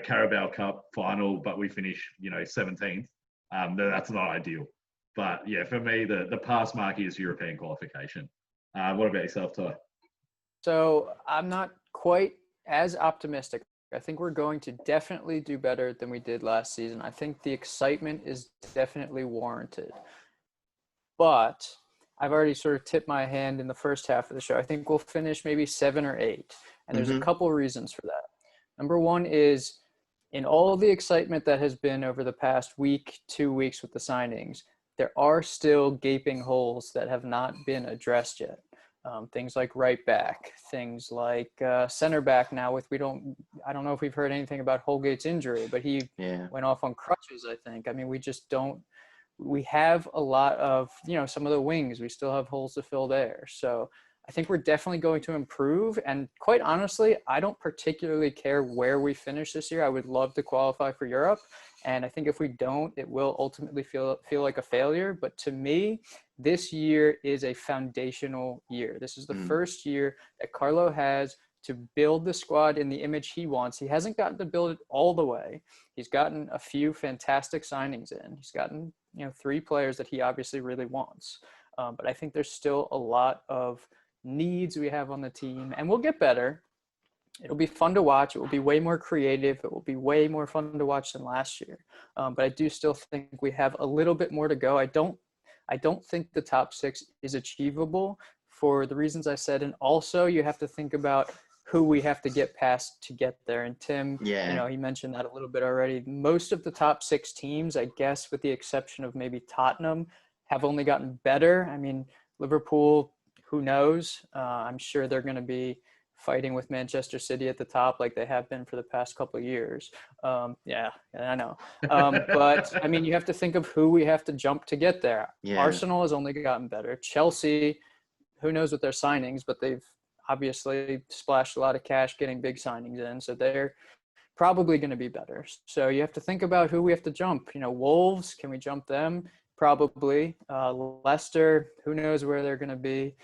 Carabao Cup final, but we finish 17th, then that's not ideal. But yeah, for me, the pass mark is European qualification. What about yourself, Ty? So I'm not quite as optimistic. I think we're going to definitely do better than we did last season. I think the excitement is definitely warranted. But I've already sort of tipped my hand in the first half of the show. I think we'll finish maybe 7 or 8. And there's a couple reasons for that. Number one is, in all of the excitement that has been over the past week, 2 weeks with the signings, there are still gaping holes that have not been addressed yet. Things like right back, things like center back now I don't know if we've heard anything about Holgate's injury, but he went off on crutches, I think. I mean, we have a lot of, some of the wings, we still have holes to fill there. So I think we're definitely going to improve. And quite honestly, I don't particularly care where we finish this year. I would love to qualify for Europe. And I think if we don't, it will ultimately feel like a failure. But to me, this year is a foundational year. This is the first year that Carlo has to build the squad in the image he wants. He hasn't gotten to build it all the way. He's gotten a few fantastic signings in. He's gotten, 3 players that he obviously really wants. But I think there's still a lot of needs we have on the team, and we'll get better. It'll be fun to watch. It will be way more creative. It will be way more fun to watch than last year. But I do still think we have a little bit more to go. I don't think the top 6 is achievable for the reasons I said. And also you have to think about who we have to get past to get there. And Tim, he mentioned that a little bit already. Most of the top 6 teams, I guess, with the exception of maybe Tottenham, have only gotten better. I mean, Liverpool, who knows? I'm sure they're going to be fighting with Manchester City at the top like they have been for the past couple of years. Yeah, I know. But, I mean, you have to think of who we have to jump to get there. Yeah. Arsenal has only gotten better. Chelsea, who knows with their signings, but they've obviously splashed a lot of cash getting big signings in. So they're probably going to be better. So you have to think about who we have to jump. Wolves, can we jump them? Probably. Leicester, who knows where they're going to be.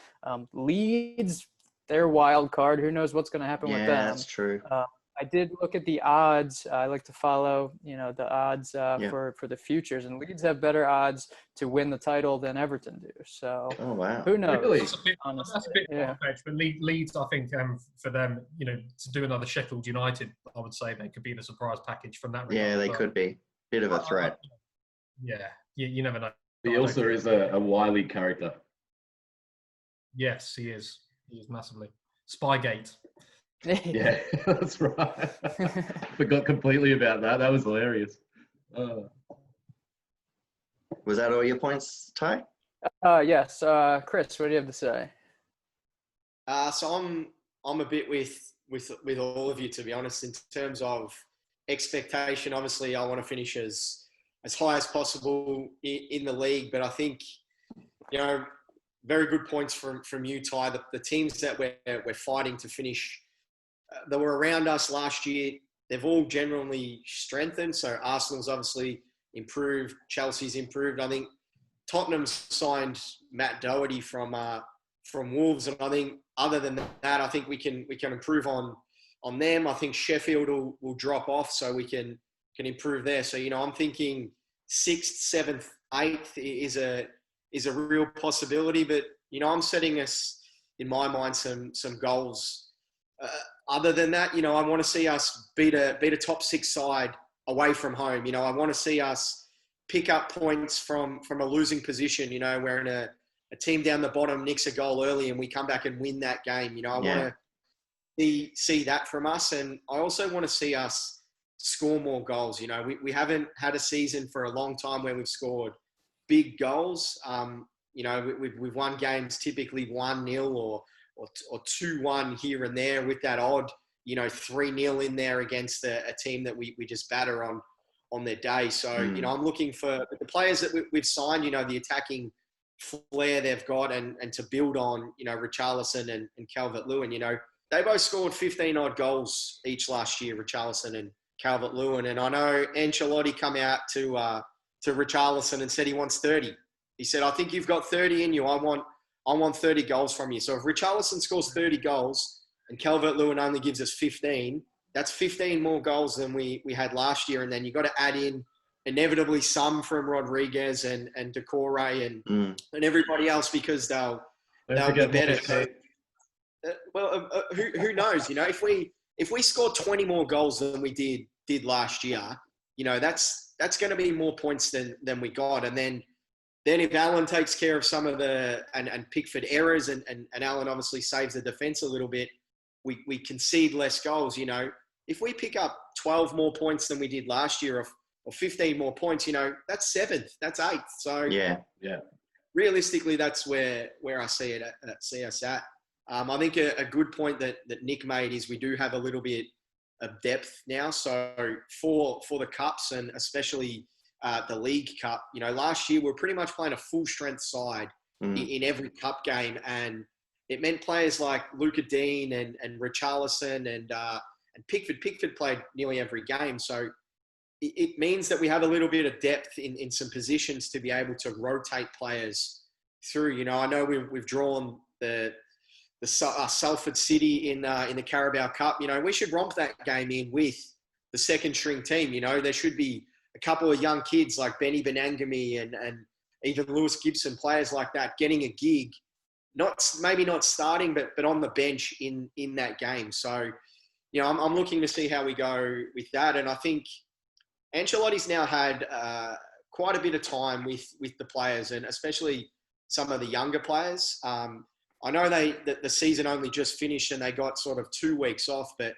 Leeds, they're wild card. Who knows what's going to happen with them? Yeah, that's true. I did look at the odds. I like to follow, the odds for the futures, and Leeds have better odds to win the title than Everton do. So, who knows? Really? That's a bit far-fetched, but Leeds, I think, for them, to do another Sheffield United, I would say they could be the surprise package from that regard. Yeah, they could be. Bit of a threat. Yeah, you never know. Bielsa is a wily character. Yes, he is. He is massively. Spygate. Yeah, that's right. Forgot completely about that. That was hilarious. Was that all your points, Ty? Yes. Chris, what do you have to say? So I'm a bit with all of you, to be honest, in terms of expectation. Obviously, I want to finish as high as possible in the league, but I think, very good points from you, Ty. The teams that we're fighting to finish that were around us last year, they've all generally strengthened. So Arsenal's obviously improved, Chelsea's improved. I think Tottenham's signed Matt Doherty from Wolves, and I think other than that, I think we can improve on them. I think Sheffield will drop off, so we can improve there. So I'm thinking 6th, 7th, 8th is a real possibility, but I'm setting us in my mind some goals. Other than that, I want to see us beat a top 6 side away from home. I want to see us pick up points from a losing position. Where a team down the bottom nicks a goal early and we come back and win that game. I want to see that from us, and I also want to see us score more goals. We haven't had a season for a long time where we've scored big goals. We've won games typically 1-0 or 2-1 here and there with that odd, 3-0 in there against a team that we just batter on their day. So, I'm looking for the players that we've signed, the attacking flair they've got and to build on, Richarlison and Calvert-Lewin. They both scored 15 odd goals each last year, Richarlison and Calvert-Lewin. And I know Ancelotti come out to Richarlison and said he wants 30. He said, I think you've got 30 in you. I want 30 goals from you. So if Richarlison scores 30 goals and Calvert-Lewin only gives us 15, that's 15 more goals than we had last year. And then you've got to add in inevitably some from Rodriguez and Decore and everybody else because they'll be better. So, who knows? If we score 20 more goals than we did last year, that's going to be more points than we got. And then if Alan takes care of some of the and Pickford errors and Alan obviously saves the defense a little bit, we concede less goals. If we pick up 12 more points than we did last year or 15 more points, that's seventh, that's eighth. So yeah. Realistically, that's where I see us at. I think a good point that Nick made is we do have a little bit of depth now. So for the cups and especially the League Cup, last year we were pretty much playing a full strength side in every cup game, and it meant players like Luca Dean and Richarlison and Pickford. Pickford played nearly every game, so it means that we have a little bit of depth in some positions to be able to rotate players through. I know we've drawn the Salford City in the Carabao Cup. We should romp that game in with the second string team. There should be a couple of young kids like Benny Benangami and even Lewis Gibson, players like that, getting a gig, maybe not starting, but on the bench in that game. So, I'm looking to see how we go with that. And I think Ancelotti's now had quite a bit of time with the players, and especially some of the younger players. I know that the season only just finished and they got sort of 2 weeks off, but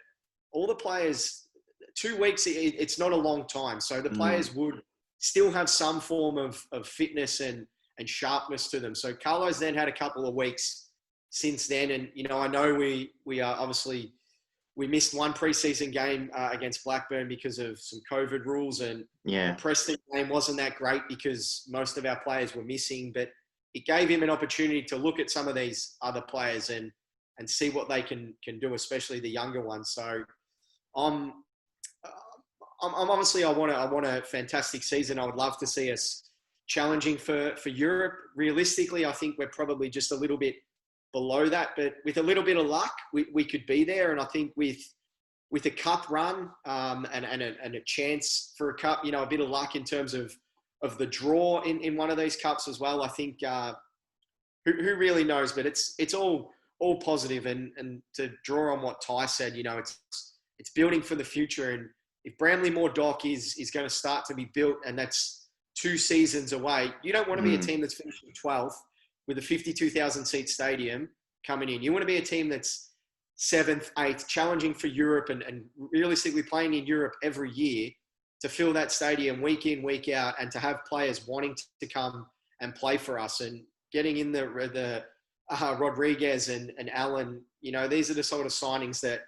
all the players, 2 weeks, it's not a long time. So the players would still have some form of fitness and sharpness to them. So Carlo's then had a couple of weeks since then. And, I know we are obviously, we missed one preseason game against Blackburn because of some COVID rules, and the Preston game wasn't that great because most of our players were missing, but it gave him an opportunity to look at some of these other players and see what they can do, especially the younger ones. So I'm obviously, I want a fantastic season. I would love to see us challenging for Europe. Realistically, I think we're probably just a little bit below that, but with a little bit of luck, we could be there. And I think with a cup run and a chance for a cup, a bit of luck in terms of the draw in one of these cups as well. I think who really knows, but it's all positive. And to draw on what Ty said, it's building for the future. And if Bramley Moore Dock is going to start to be built, and that's 2 seasons away, you don't want to be a team that's finishing 12th with a 52,000 seat stadium coming in. You want to be a team that's 7th, 8th, challenging for Europe and realistically playing in Europe every year to fill that stadium week in, week out, and to have players wanting to come and play for us and getting in the Rodriguez and Allen. These are the sort of signings that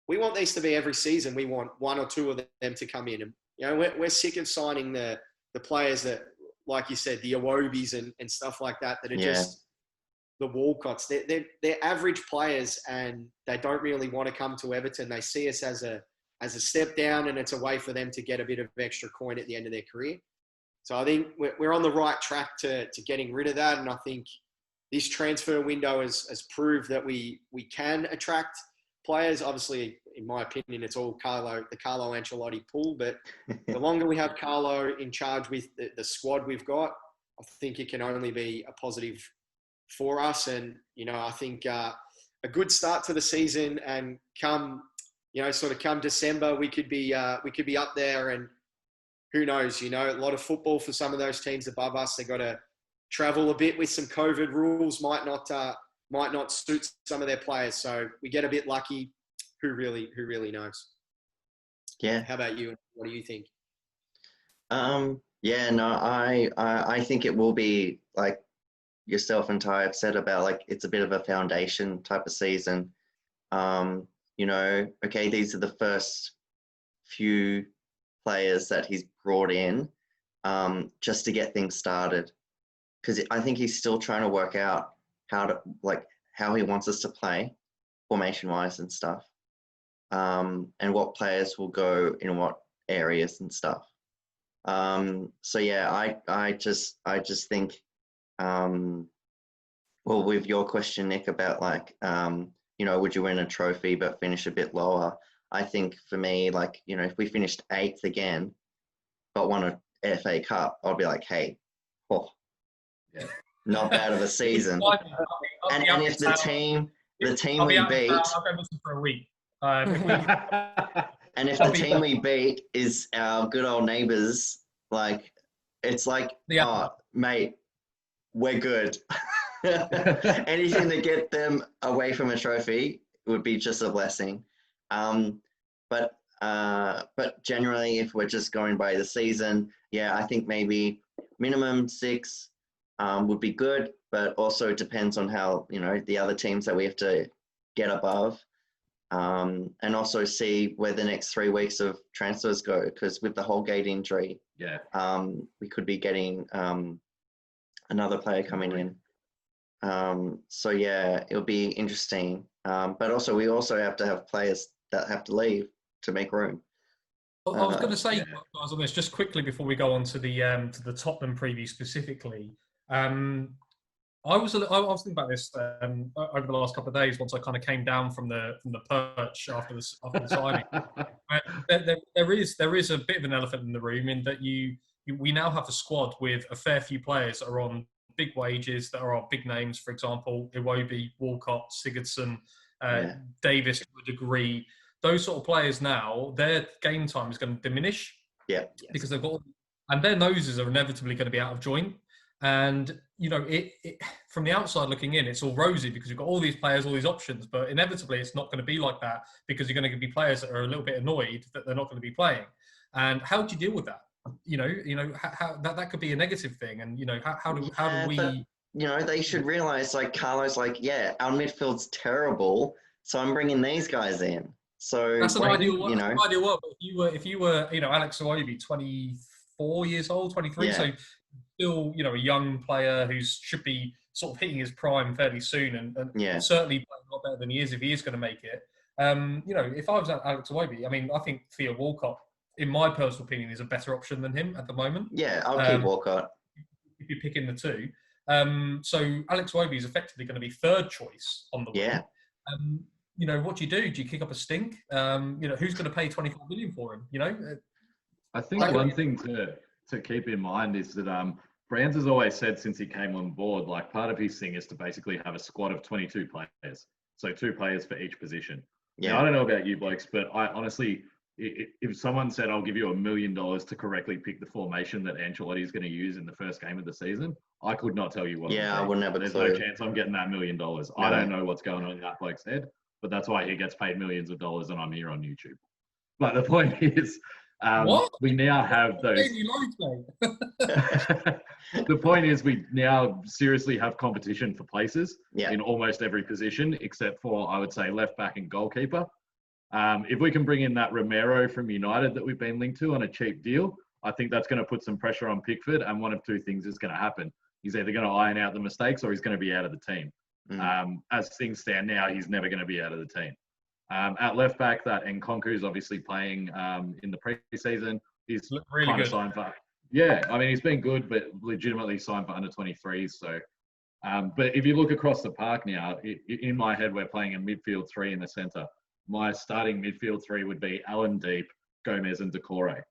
we want these to be every season. We want 1 or 2 of them to come in. And, we're sick of signing the players that, like you said, the Iwobis and stuff like that are just the Walcotts. They're average players, and they don't really want to come to Everton. They see us as a step down, and it's a way for them to get a bit of extra coin at the end of their career. So I think we're on the right track to getting rid of that. And I think this transfer window has proved that we can attract players. Obviously, in my opinion, it's all the Carlo Ancelotti pool. But the longer we have Carlo in charge with the squad we've got, I think it can only be a positive for us. And, I think a good start to the season, and come December, we could be up there, and who knows, a lot of football for some of those teams above us. They got to travel a bit with some COVID rules, might not suit some of their players. So we get a bit lucky. Who really knows? Yeah. How about you? What do you think? I think it will be like yourself and Ty have said about, like, it's a bit of a foundation type of season. Okay, these are the first few players that he's brought in just to get things started. because I think he's still trying to work out how he wants us to play, formation-wise and stuff, and what players will go in what areas and stuff. So yeah, I just think, well, with your question, Nick, about would you win a trophy but finish a bit lower? I think for me, if we finished 8th again, but won a FA Cup, I'd be like, hey, not bad of a season. And if the team we beat, I'll go listen for a week. and if the team we beat is our good old neighbours, it's like, oh, mate, we're good. Anything to get them away from a trophy would be just a blessing. But generally, if we're just going by the season, yeah, I think maybe minimum 6 would be good, but also depends on how, the other teams that we have to get above, and also see where the next 3 weeks of transfers go, because with the Holgate injury, we could be getting another player coming in. So yeah, it'll be interesting. But also we also have to have players that have to leave to make room. I was going to say, guys, on this just quickly before we go on to the Tottenham preview specifically. I was thinking about this over the last couple of days once I kind of came down from the perch after the signing. There is a bit of an elephant in the room in that we now have a squad with a fair few players that are on big wages, that are on big names. For example, Iwobi, Walcott, Sigurdsson, Davis to a degree. Those sort of players now, their game time is going to diminish. Yeah. Because they've got, and their noses are inevitably going to be out of joint. And, from the outside looking in, it's all rosy because you've got all these players, all these options, but inevitably it's not going to be like that because you're going to be players that are a little bit annoyed that they're not going to be playing. And how do you deal with that? How that could be a negative thing. And, how do we... But, they should realise, Carlo's our midfield's terrible, so I'm bringing these guys in. So that's an ideal world. But if you were, Alex Iwobi, 24 years old, 23, so still, a young player who should be sort of hitting his prime fairly soon and certainly playing a lot better than he is if he is going to make it. If I was Alex Iwobi, I think Theo Walcott, in my personal opinion, is a better option than him at the moment. Yeah, I'll keep Walcott. If you're picking the two. So Alex Iwobi is effectively going to be third choice on the wing. What do? Do you kick up a stink? Who's going to pay 25 million for him? I think one thing to keep in mind is that Brands has always said since he came on board, part of his thing is to basically have a squad of 22 players. So 2 players for each position. Yeah. Now, I don't know about you blokes, but I honestly, if someone said, I'll give you $1 million to correctly pick the formation that Ancelotti is going to use in the first game of the season, I could not tell you what. Yeah, I wouldn't have a clue. There's no chance I'm getting that $1 million. No. I don't know what's going on in that bloke's head, but that's why he gets paid millions of dollars and I'm here on YouTube. But the point is, we now have those. The point is, we now seriously have competition for places in almost every position, except for, I would say, left back and goalkeeper. If we can bring in that Romero from United that we've been linked to on a cheap deal, I think that's going to put some pressure on Pickford, and one of 2 things is going to happen. He's either going to iron out the mistakes or he's going to be out of the team. As things stand now, he's never going to be out of the team. At left back, that Nkunku is obviously playing in the pre-season. He's really kind good. of signed for... he's been good, but legitimately signed for under 23s. So, but if you look across the park now, in my head, we're playing a midfield 3 in the centre. My starting midfield 3 would be Alan Deep, Gomez and Decore,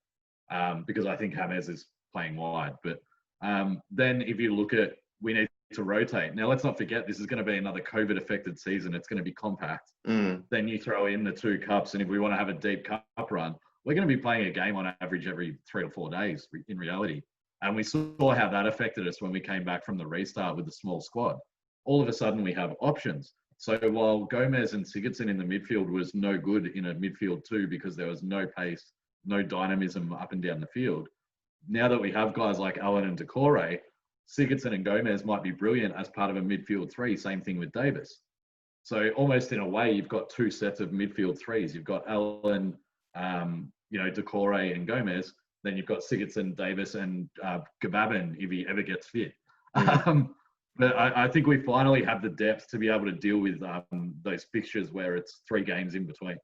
because I think James is playing wide. But then if you look at, we need to rotate. Now, let's not forget, this is going to be another COVID-affected season. It's going to be compact. Then you throw in the 2 cups, and if we want to have a deep cup run, we're going to be playing a game on average every 3 or 4 days in reality. And we saw how that affected us when we came back from the restart with the small squad. All of a sudden, we have options. So while Gomez and Sigurdsson in the midfield was no good in a midfield 2 because there was no pace, no dynamism up and down the field, now that we have guys like Allen and Decore, Sigurdsson and Gomez might be brilliant as part of a midfield 3. Same thing with Davis. So almost in a way, you've got 2 sets of midfield 3s. You've got Allen, Decore and Gomez. Then you've got Sigurdsson, Davis and Gababin if he ever gets fit. But I think we finally have the depth to be able to deal with those fixtures where it's 3 days in between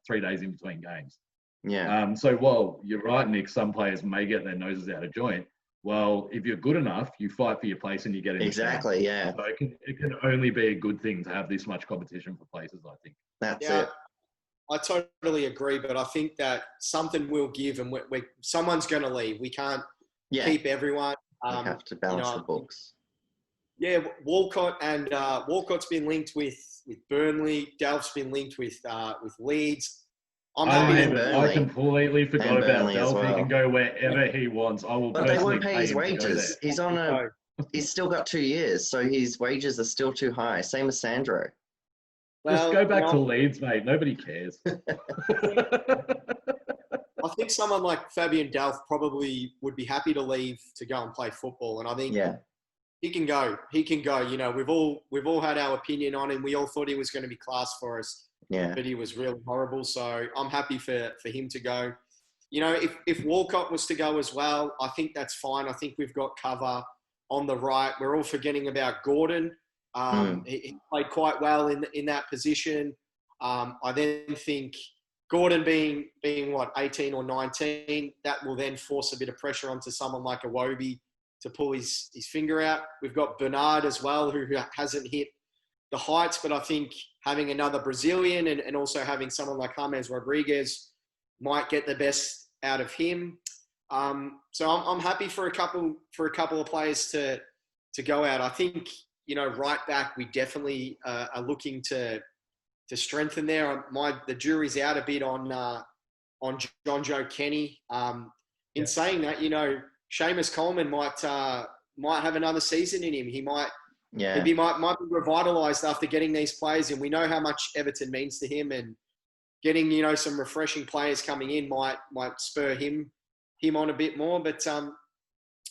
games. Yeah. So while you're right, Nick, some players may get their noses out of joint. Well, if you're good enough, you fight for your place and you get in. Exactly. Yeah. So it can only be a good thing to have this much competition for places, I think. That's Yeah, it. I totally agree, but I think that something will give, and someone's going to leave. We can't Yeah. keep everyone. We have to balance the books. Yeah, Walcott's been linked with Burnley. Delph's been linked with Leeds. I completely forgot about Burnley as Delph. well. He can go wherever he wants. I will But they personally won't pay his wages. He's he's still got 2 years, so his wages are still too high. Same as Sandro. Just go back to Leeds, mate. Nobody cares. I think someone like Fabian Delph probably would be happy to leave to go and play football, and I think he can go. He can go. You know, we've all had our opinion on him. We all thought he was going to be class for us. Yeah. But he was really horrible. So I'm happy for him to go. You know, if Walcott was to go as well, I think that's fine. I think we've got cover on the right. We're all forgetting about Gordon. He played quite well in that position. I then think Gordon being what, 18 or 19, that will then force a bit of pressure onto someone like Iwobi to pull his finger out. We've got Bernard as well, who hasn't hit the heights, but I think having another Brazilian and also having someone like James Rodriguez might get the best out of him. So I'm happy for a couple of players to go out. I think, you know, right back, we definitely are looking to strengthen there. The jury's out a bit on John Joe Kenny. In saying that, you know, Seamus Coleman might have another season in him. He might be revitalised after getting these players in. We know how much Everton means to him, and getting, you know, some refreshing players coming in might spur him on a bit more. But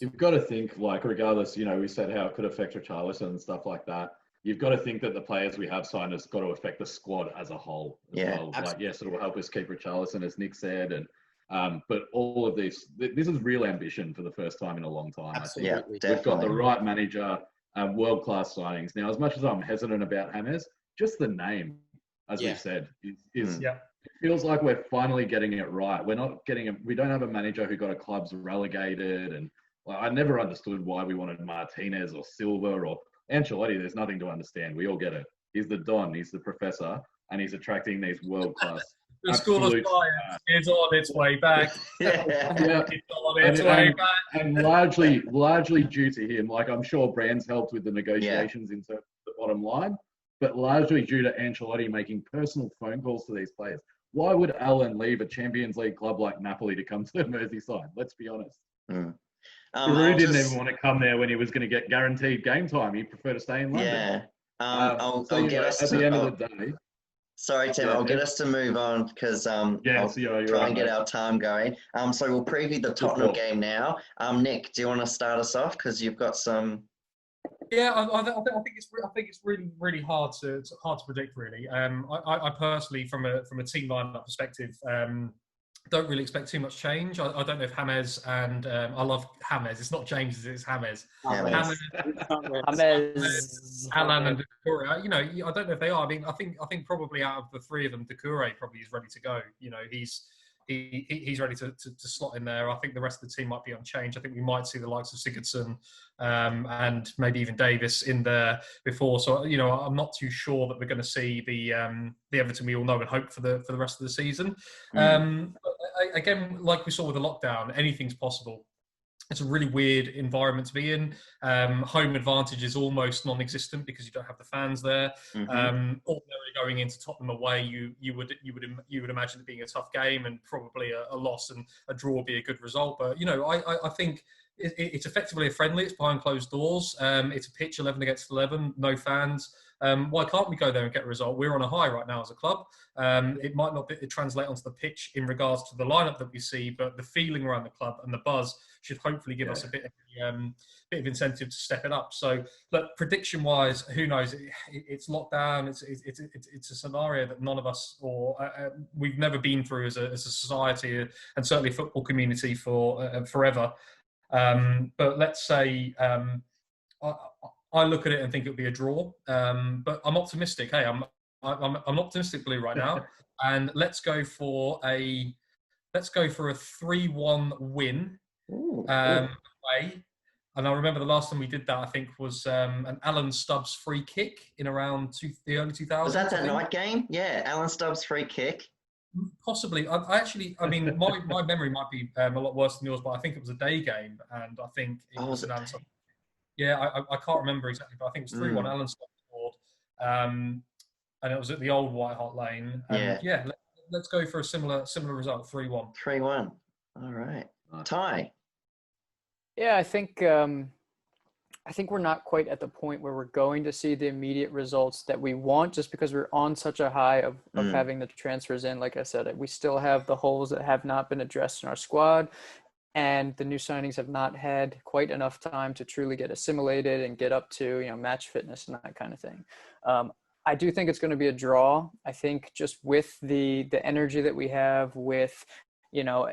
you've got to think, like, regardless, you know, we said how it could affect Richarlison and stuff like that. You've got to think that the players we have signed has got to affect the squad as a whole as well. Absolutely. Like, yes, it will help us keep Richarlison, as Nick said, and but all of this is real ambition for the first time in a long time. Absolutely. I think we've got the right manager, world-class signings. Now, as much as I'm hesitant about James, just the name, as we said, is it feels like we're finally getting it right. We don't have a manager who got a club's relegated, and I never understood why we wanted Martinez or Silva or Ancelotti. There's nothing to understand. We all get it. He's the Don, he's the professor, and he's attracting these world-class. The school of science is on its way back. It's on its way back. And largely due to him. Like, I'm sure Brand's helped with the negotiations in terms of the bottom line, but largely due to Ancelotti making personal phone calls to these players. Why would Alan leave a Champions League club like Napoli to come to Merseyside? Let's be honest. Giroud didn't even want to come there when he was going to get guaranteed game time. He preferred to stay in London. Yeah. I'll get us at the end of the day. Sorry, Tim. I'll get us to move on because I'll try and get our time going. So we'll preview the Tottenham game now. Nick, do you want to start us off because you've got some? Yeah, I think it's really hard to predict. Really, I personally, from a team lineup perspective, don't really expect too much change. I don't know if James and I love James. It's not James, it's James. James, Alan and Doucouré. You know, I don't know if they are. I mean, I think probably out of the three of them, Doucouré probably is ready to go. You know, he's ready to slot in there. I think the rest of the team might be unchanged. I think we might see the likes of Sigurdsson and maybe even Davis in there before. So, you know, I'm not too sure that we're going to see the Everton we all know and hope for the rest of the season. Again, like we saw with the lockdown, anything's possible. It's a really weird environment to be in. Home advantage is almost non-existent because you don't have the fans there. Ordinarily going into Tottenham away, you would imagine it being a tough game and probably a loss, and a draw would be a good result. But you know, I think it's effectively a friendly. It's behind closed doors. It's a pitch 11 against 11, no fans. Why can't we go there and get a result? We're on a high right now as a club. It might not translate onto the pitch in regards to the lineup that we see, but the feeling around the club and the buzz should hopefully give us a bit of incentive to step it up. So, look, prediction-wise, who knows? It's lockdown. It's a scenario that none of us we've never been through as a society, and certainly a football community for forever. But let's say I look at it and think it'll be a draw. But I'm optimistic. Hey, I'm optimistic blue right now, and let's go for a 3-1 win away. And I remember the last time we did that, I think, was an Alan Stubbs free kick in around the early 2000s. Was that night game? Yeah, Alan Stubbs free kick. Possibly. I mean, my memory might be a lot worse than yours, but I think it was a day game, and I think it was an answer. Yeah, I can't remember exactly, but I think it was 3-1. Alan Stubbs scored, and it was at the old White Hart Lane. And yeah, let's go for a similar result, 3-1. 3-1. All right. Ty. Yeah, I think we're not quite at the point where we're going to see the immediate results that we want, just because we're on such a high of having the transfers in. Like I said, we still have the holes that have not been addressed in our squad, and the new signings have not had quite enough time to truly get assimilated and get up to, match fitness and that kind of thing. I do think it's going to be a draw. I think just with the energy that we have, with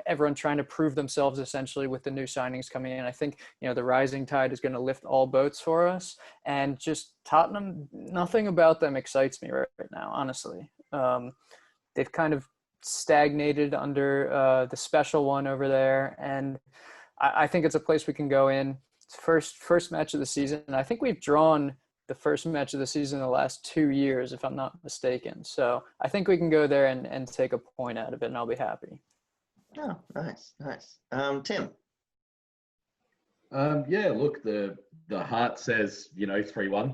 everyone trying to prove themselves essentially with the new signings coming in, I think, the rising tide is going to lift all boats for us. And just Tottenham, nothing about them excites me right now, honestly. They've kind of stagnated under the special one over there. And I think it's a place we can go in. It's first match of the season. And I think we've drawn the first match of the season in the last 2 years, if I'm not mistaken. So I think we can go there and take a point out of it, and I'll be happy. Oh, nice. Tim. Yeah, look, the heart says 3-1.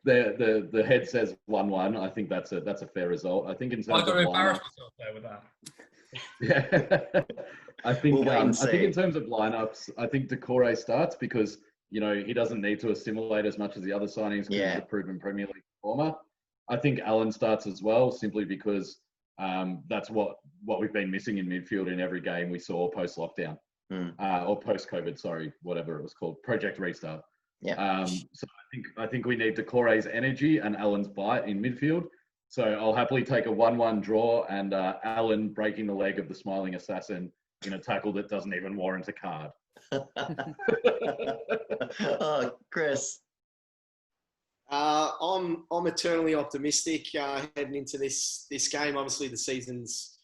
The head says 1-1. I think that's a fair result. I think in terms I got of to embarrass myself there with that. Yeah, I think We'll I think in terms of lineups, I think Decore starts because he doesn't need to assimilate as much as the other signings because he's a proven Premier League performer. I think Allen starts as well, simply because that's what we've been missing in midfield in every game we saw post-lockdown or post-COVID, sorry, whatever it was called, Project Restart. Yeah. So I think we need Decore's energy and Allen's bite in midfield. So I'll happily take a 1-1 draw and Allen breaking the leg of the smiling assassin in a tackle that doesn't even warrant a card. Oh, Chris. I'm eternally optimistic heading into this game. Obviously, the season's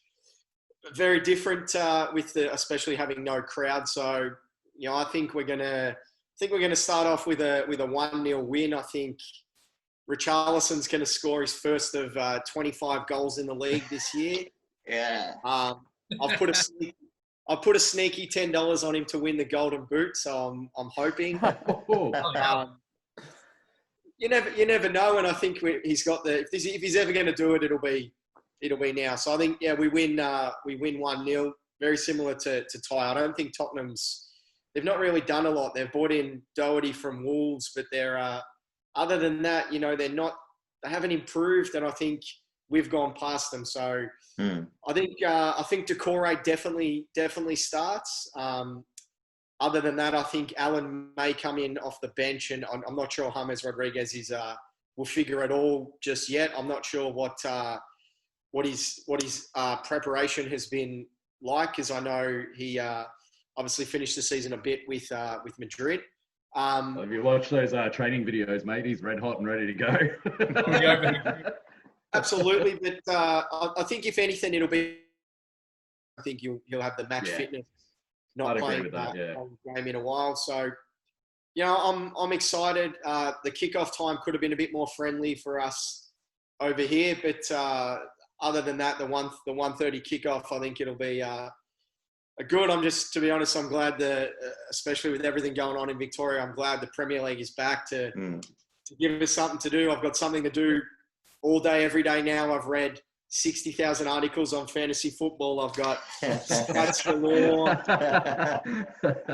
very different especially having no crowd. So, I think we're gonna start off with a 1-0 win. I think Richarlison's going to score his first of 25 goals in the league this year. Yeah. I've put a sneaky $10 on him to win the Golden Boot, so I'm hoping. You never know, and I think he's got if he's ever going to do it, it'll be now. So I think we win 1-0, very similar to Ty. I don't think they've not really done a lot. They've brought in Doherty from Wolves, but they're other than that, they haven't improved, and I think we've gone past them. So I think Decore definitely starts. Other than that, I think Allen may come in off the bench, and I'm not sure James Rodriguez will figure it all just yet. I'm not sure what his preparation has been like, because I know he obviously finished the season a bit with Madrid. Have you watched those training videos, mate? He's red hot and ready to go. Absolutely, but I think if anything, I think he'll have the match fitness. Not playing that game in a while, so I'm excited. The kickoff time could have been a bit more friendly for us over here, but other than that, the 1:30 kickoff, I think it'll be good. To be honest, I'm glad that, especially with everything going on in Victoria, I'm glad the Premier League is back to give us something to do. I've got something to do all day, every day now. I've read 60,000 articles on fantasy football. I've got stats galore.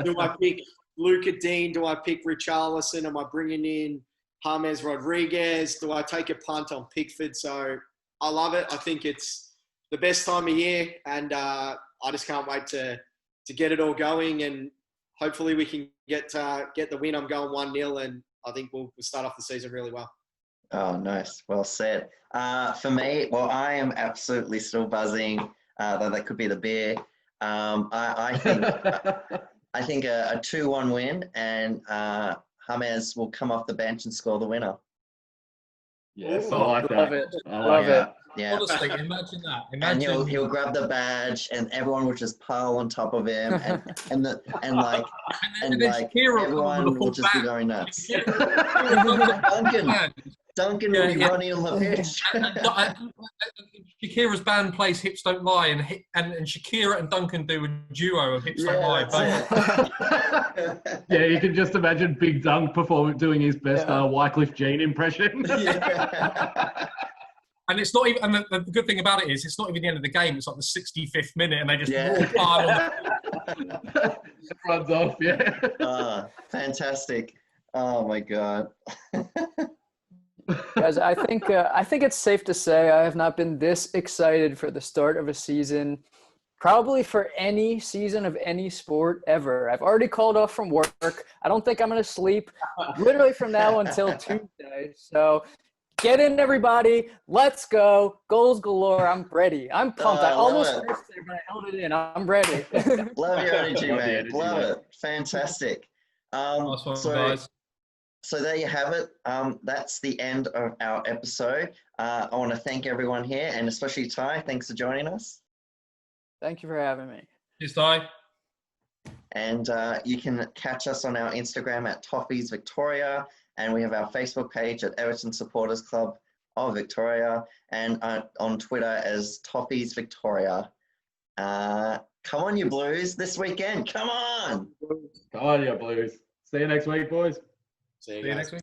Do I pick Luca Dean? Do I pick Richarlison? Am I bringing in James Rodriguez? Do I take a punt on Pickford? So I love it. I think it's the best time of year, and I just can't wait to get it all going, and hopefully we can get the win. I'm going 1-0, and I think we'll start off the season really well. Oh, nice. Well said. For me, well, I am absolutely still buzzing, though that could be the beer. I think a 2-1 win, and James will come off the bench and score the winner. Yes, I Ooh, like love that. it. I Love like it. that. Yeah. Honestly, imagine that. And Imagine he'll grab the badge, and everyone will just pile on top of him, and like and then Shakira will come on with everyone a will full just be back. going nuts. Shakira Duncan will be yeah. running on the pitch. Shakira's band plays "Hips Don't Lie," and Shakira and Duncan do a duo of "Hips Don't Lie." That's it. Yeah, you can just imagine Big Dunk doing his best Wycliffe Jean impression. Yeah. And it's not even. And the good thing about it is, it's not even the end of the game. It's like the 65th minute, and they just Yeah. all pile on. It runs off, yeah. Fantastic. Oh my God. Guys, I think it's safe to say I have not been this excited for the start of a season, probably for any season of any sport ever. I've already called off from work. I don't think I'm going to sleep literally from now until Tuesday. So get in, everybody. Let's go. Goals galore. I'm ready. I'm pumped. I almost missed it, but I held it in. I'm ready. Love your energy, Love the man. energy, Love mate. it. Fantastic. Nice one, guys. So there you have it. That's the end of our episode. I want to thank everyone here, and especially Ty. Thanks for joining us. Thank you for having me. Cheers, Ty. And you can catch us on our Instagram at Toffees Victoria, and we have our Facebook page at Everton Supporters Club of Victoria, and on Twitter as Toffees Victoria. Come on, you Blues, this weekend. Come on. Come on, you Blues. See you next week, boys. See you See you guys. next week.